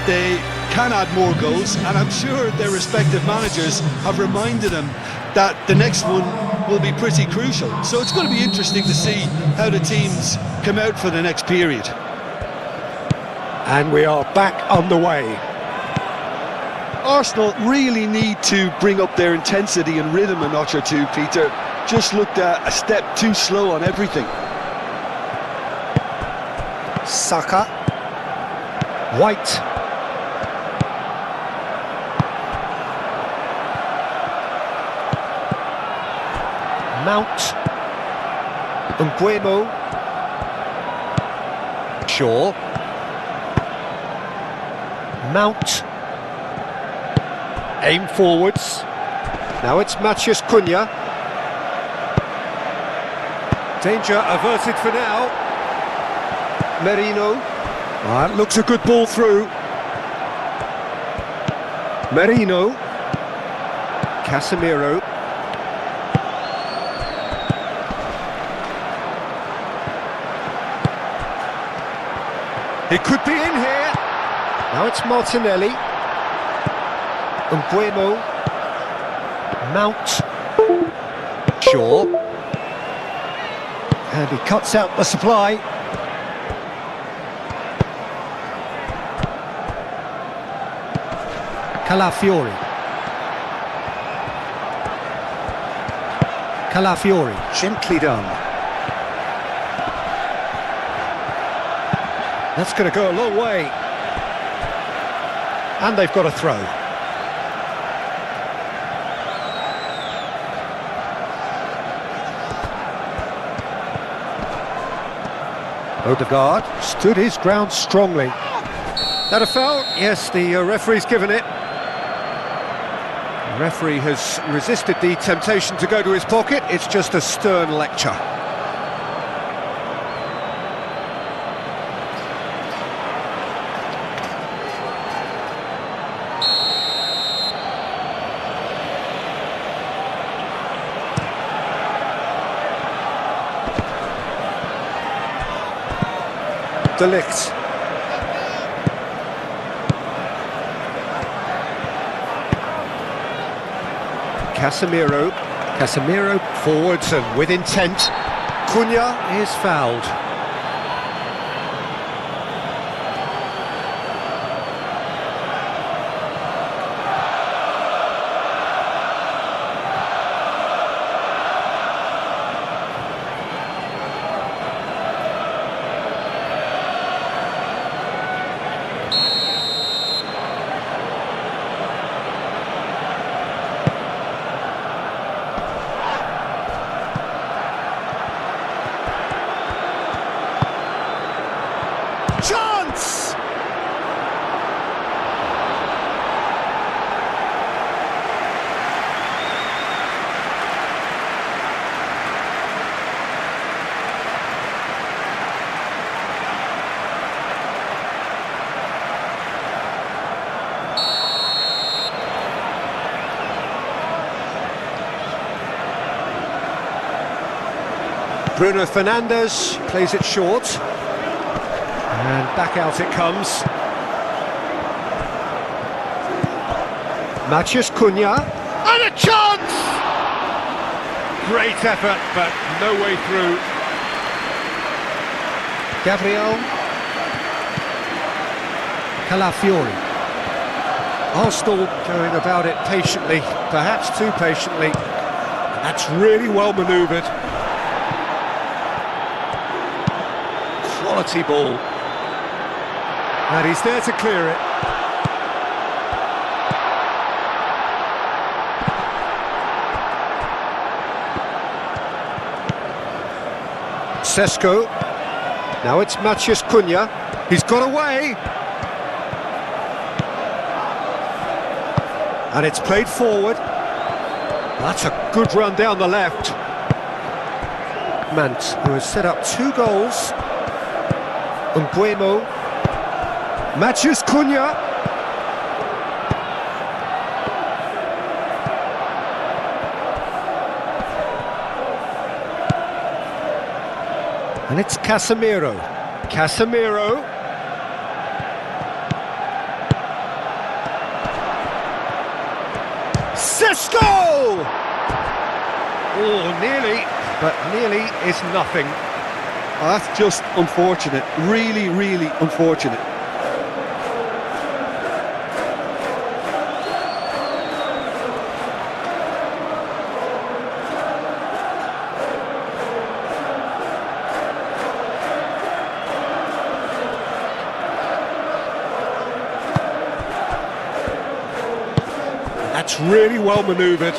they can add more goals, and I'm sure their respective managers have reminded them that the next one will be pretty crucial. So it's going to be interesting to see how the teams come out for the next period. And we are back on the way. Arsenal really need to bring up their intensity and rhythm a notch or two, Peter. Just looked a step too slow on everything. Saka. White. Mount. Nguemo. Shaw. Mount. Aim forwards. Now it's Matheus Cunha. Danger averted for now. Merino. That looks a good ball through. Merino. Casemiro. It could be in here. Now it's Martinelli. Nguemo. Mount. Shaw. And he cuts out the supply. Calafiori. Calafiori, gently done. That's going to go a long way. And they've got a throw. Odegaard stood his ground strongly. That a foul? Yes, the referee's given it. The referee has resisted the temptation to go to his pocket. It's just a stern lecture. De Ligt. Casemiro forwards and with intent. Cunha is fouled. Bruno Fernandes plays it short. And back out it comes. Matheus Cunha. And a chance! Great effort, but no way through. Gabriel Calafiori. Arsenal going about it patiently, perhaps too patiently. That's really well manoeuvred. Quality ball. And he's there to clear it. Sesko. Now it's Matheus Cunha. He's got away. And it's played forward. That's a good run down the left. Mant, who has set up 2 goals. Mbuemo. Matheus Cunha. And it's Casemiro. Casemiro. Sesko! Oh, nearly, but nearly is nothing. Oh, that's just unfortunate. Really, really unfortunate. That's really well manoeuvred.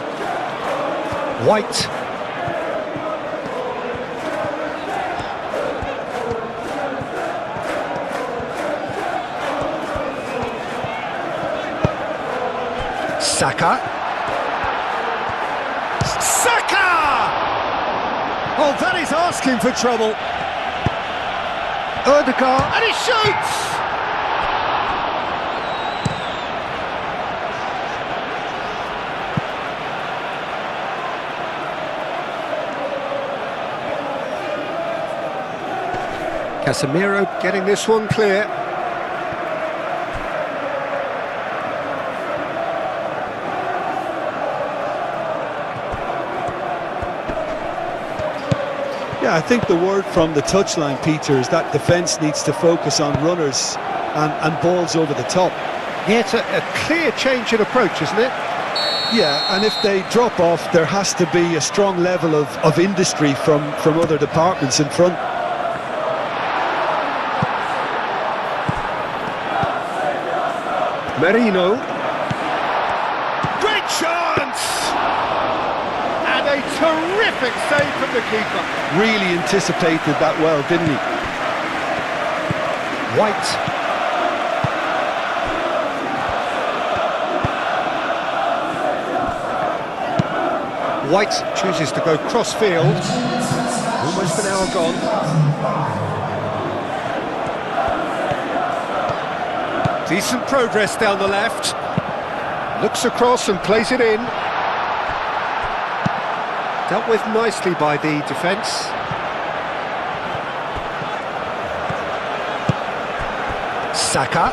White. Saka. Saka! Oh, that is asking for trouble. Odegaard, and he shoots! Casemiro getting this one clear. Yeah, I think the word from the touchline, Peter, is that defence needs to focus on runners and balls over the top. Yeah, it's a clear change in approach, isn't it? Yeah, and if they drop off, there has to be a strong level of industry from other departments in front. Merino. Great chance! And a terrific save from the keeper. Really anticipated that well, didn't he? White. White chooses to go cross-field. Almost an hour gone. Decent progress down the left. Looks across and plays it in. Dealt with nicely by the defence. Saka.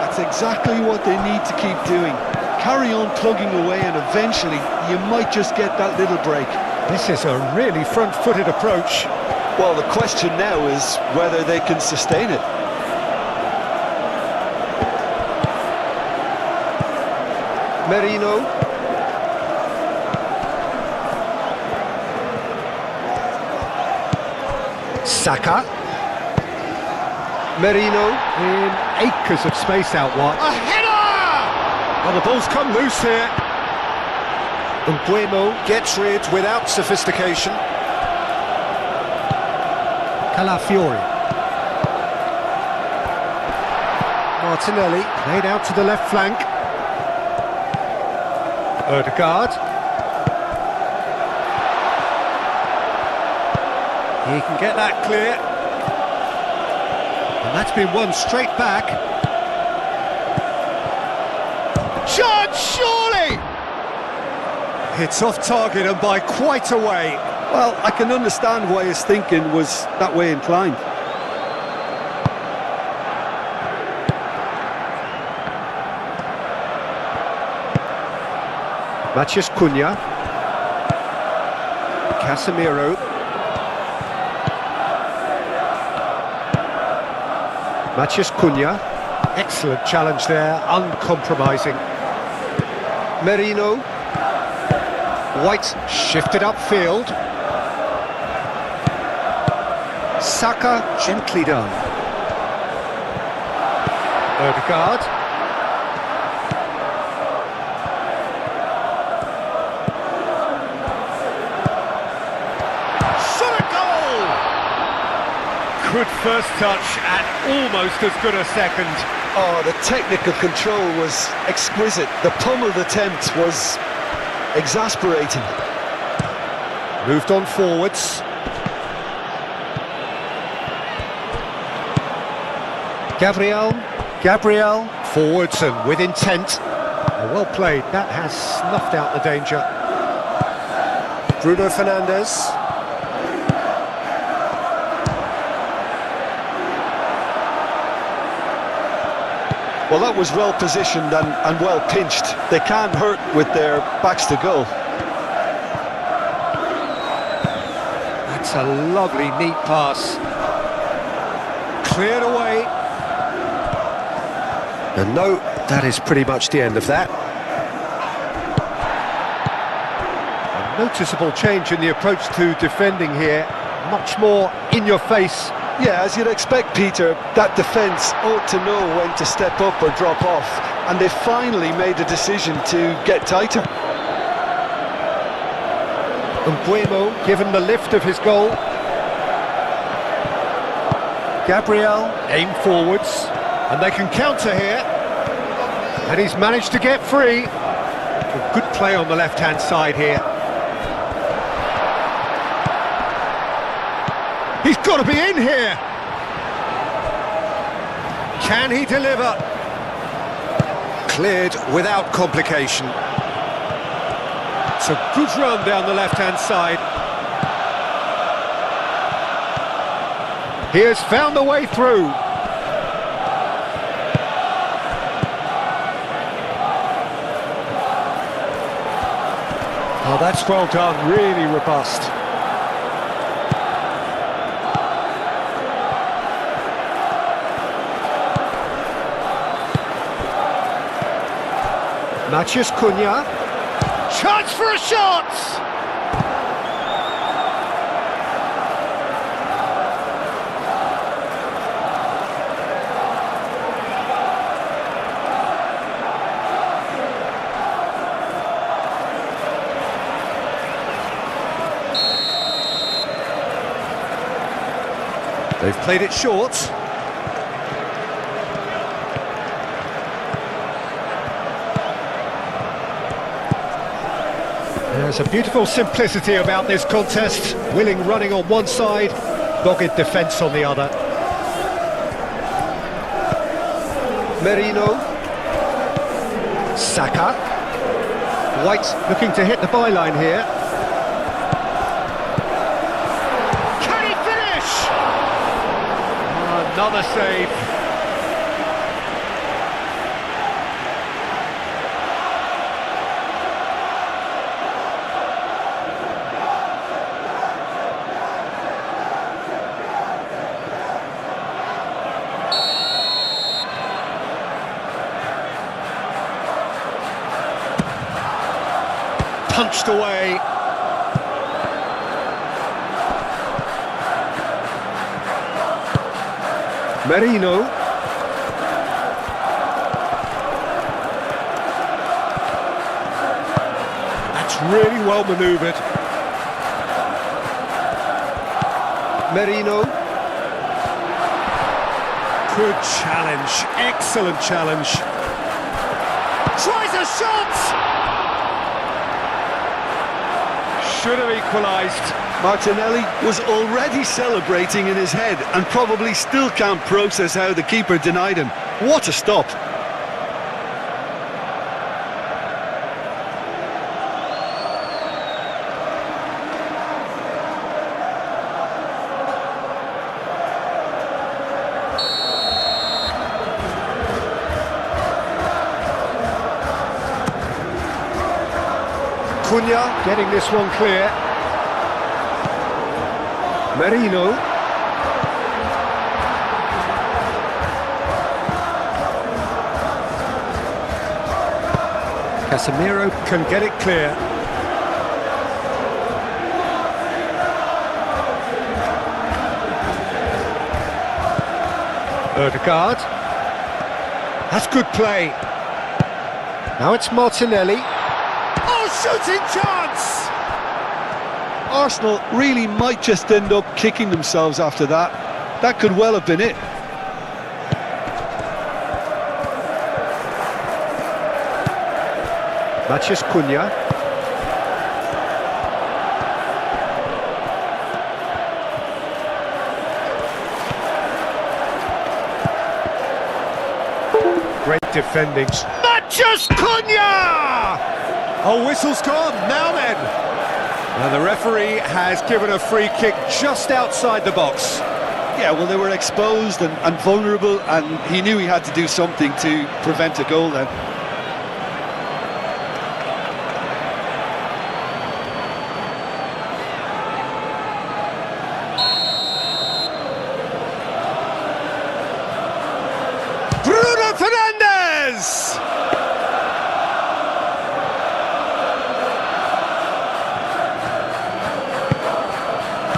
That's exactly what they need to keep doing. Carry on plugging away and eventually you might just get that little break. This is a really front-footed approach. Well, the question now is whether they can sustain it. Merino. Saka. Merino in acres of space out wide. A header! Well, the ball's come loose here. Mbuemo gets rid without sophistication. Calafiori. Martinelli played out to the left flank. Odegaard. He can get that clear. And that's been won straight back. Chance, surely! It's off target and by quite a way. Well, I can understand why his thinking was that way inclined. Matheus Cunha. Casemiro. Matheus Cunha. Excellent challenge there, uncompromising. Merino. White shifted upfield. Saka, gently done. Odegaard. Shot a goal! Good first touch and almost as good a second. Oh, the technical control was exquisite. The pummeled attempt was exasperating. Moved on forwards. Gabriel, forwards and with intent. Well played, that has snuffed out the danger. Bruno Fernandes. Well, that was well positioned and well pinched. They can't hurt with their backs to goal. That's a lovely, neat pass. Cleared away. And no, that is pretty much the end of that. A noticeable change in the approach to defending here. Much more in your face. Yeah, as you'd expect, Peter, that defence ought to know when to step up or drop off. And they finally made a decision to get tighter. Mbuemo given the lift of his goal. Gabriel aim forwards, and they can counter here. And he's managed to get free. Good play on the left-hand side here. He's got to be in here. Can he deliver? Cleared without complication. It's a good run down the left-hand side. He has found the way through. Oh, that's well done, really robust. Matheus Cunha. Chance for a shot! They've played it short. There's a beautiful simplicity about this contest. Willing running on one side, dogged defence on the other. Merino. Saka. White looking to hit the byline here. Can he finish? Oh, another save. Punched away. Merino. That's really well manoeuvred. Merino. Good challenge, excellent challenge. Tries a shot! Should have equalised. Martinelli was already celebrating in his head and probably still can't process how the keeper denied him. What a stop! Cunha getting this one clear. Merino. Casemiro can get it clear. Ødegaard. That's good play. Now it's Martinelli. Oh, shooting chance! Arsenal really might just end up kicking themselves after that. That could well have been it. Matches Cunha. Great defending. Matches Cunha! Oh, whistle's gone. Now then. And the referee has given a free kick just outside the box. Yeah, well, they were exposed and vulnerable, and he knew he had to do something to prevent a goal then.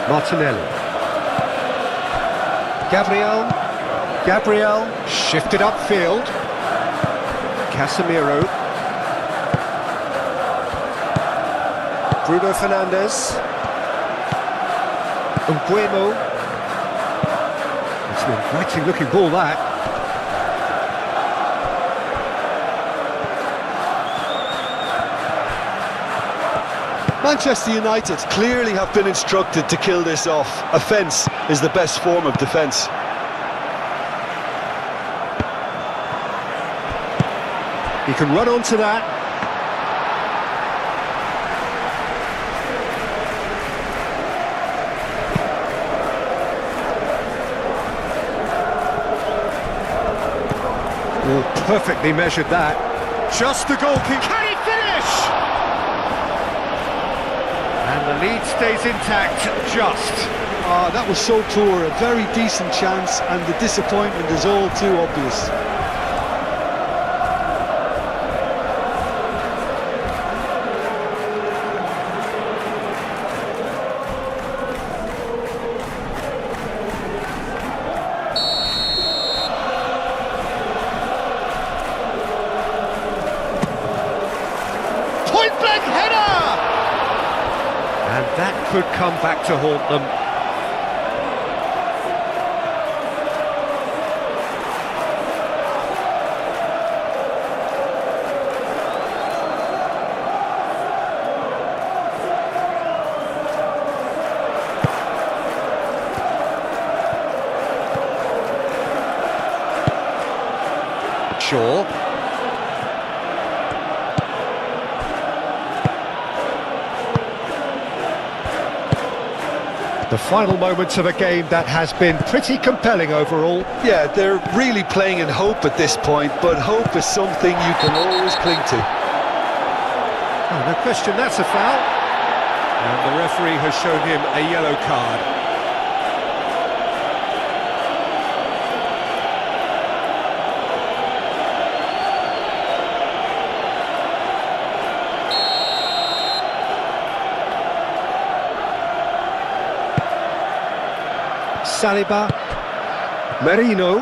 Martinelli. Gabriel shifted upfield. Casemiro. Bruno Fernandes. Umbuemo. It's an inviting looking ball, that. Manchester United clearly have been instructed to kill this off. Offence is the best form of defence. He can run onto that. Oh, perfectly measured that. Just the goalkeeper. Can he finish? And the lead stays intact, just. That was so poor, a very decent chance, and the disappointment is all too obvious. Point-blank header! And that could come back to haunt them. Shaw. The final moments of a game that has been pretty compelling overall. Yeah, they're really playing in hope at this point, but hope is something you can always cling to. Oh, no question, that's a foul. And the referee has shown him a yellow card. Saliba, Merino.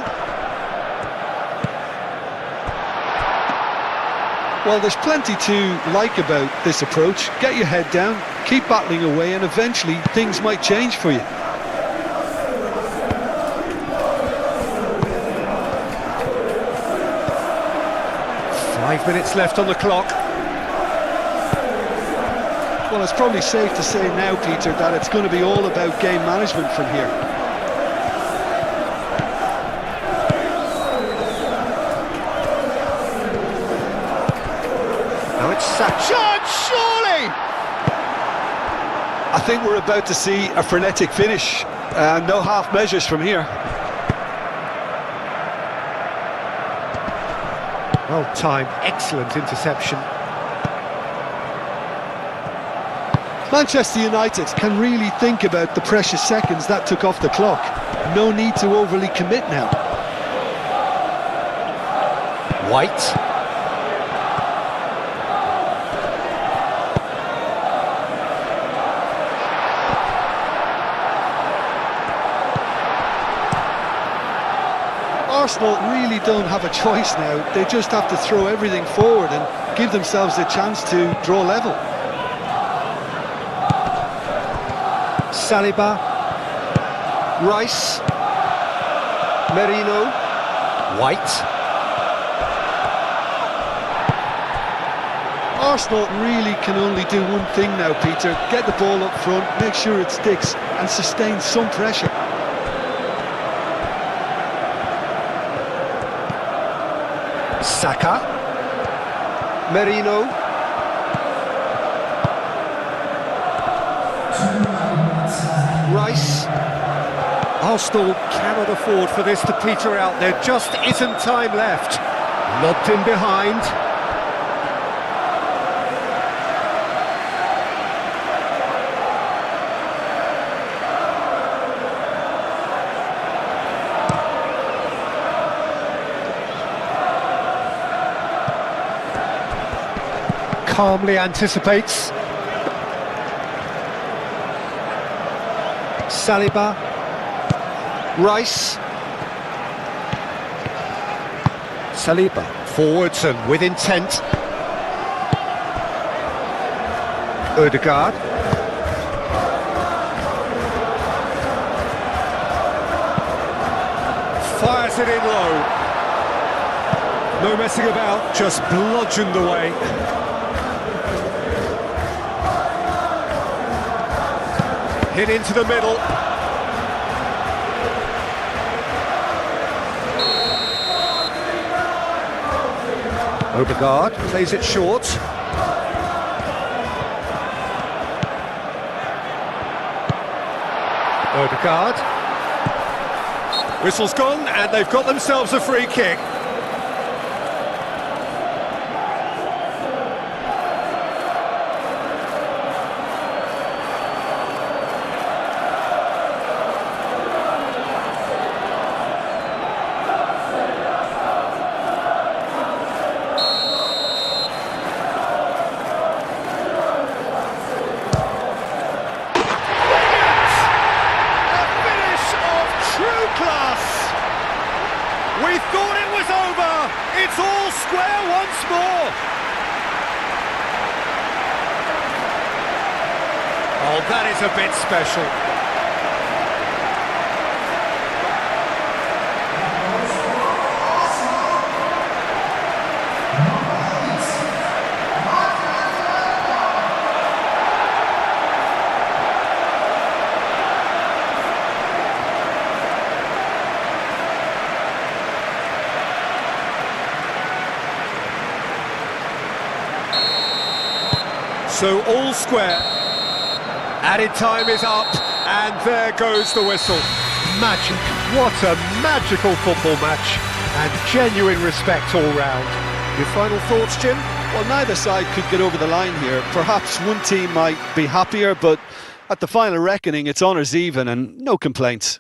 Well, there's plenty to like about this approach. Get your head down, keep battling away, and eventually things might change for you. Five minutes left on the clock. Well, it's probably safe to say now, Peter, that it's going to be all about game management from here. Now it's Chance, surely! I think we're about to see a frenetic finish. No half measures from here. Well timed, excellent interception. Manchester United can really think about the precious seconds that took off the clock. No need to overly commit now. White. Arsenal really don't have a choice now. They just have to throw everything forward and give themselves a chance to draw level. Saliba. Rice. Merino. White. Arsenal really can only do one thing now, Peter. Get the ball up front, make sure it sticks and sustain some pressure. Saka. Merino. Rice. Arsenal cannot afford for this to peter out. There just isn't time left. Lobbed in behind. Calmly anticipates. Saliba. Rice. Saliba forwards and with intent. Odegaard. Fires it in low. No messing about, just bludgeoned away. Hit into the middle. Odegaard plays it short. Odegaard. Whistle's gone and they've got themselves a free kick. We thought it was over. It's all square once more. Oh, that is a bit special. So all square, added time is up, and there goes the whistle. Magic, what a magical football match, and genuine respect all round. Your final thoughts, Jim? Well, neither side could get over the line here. Perhaps one team might be happier, but at the final reckoning, it's honours even and no complaints.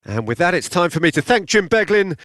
And with that, it's time for me to thank Jim Beglin.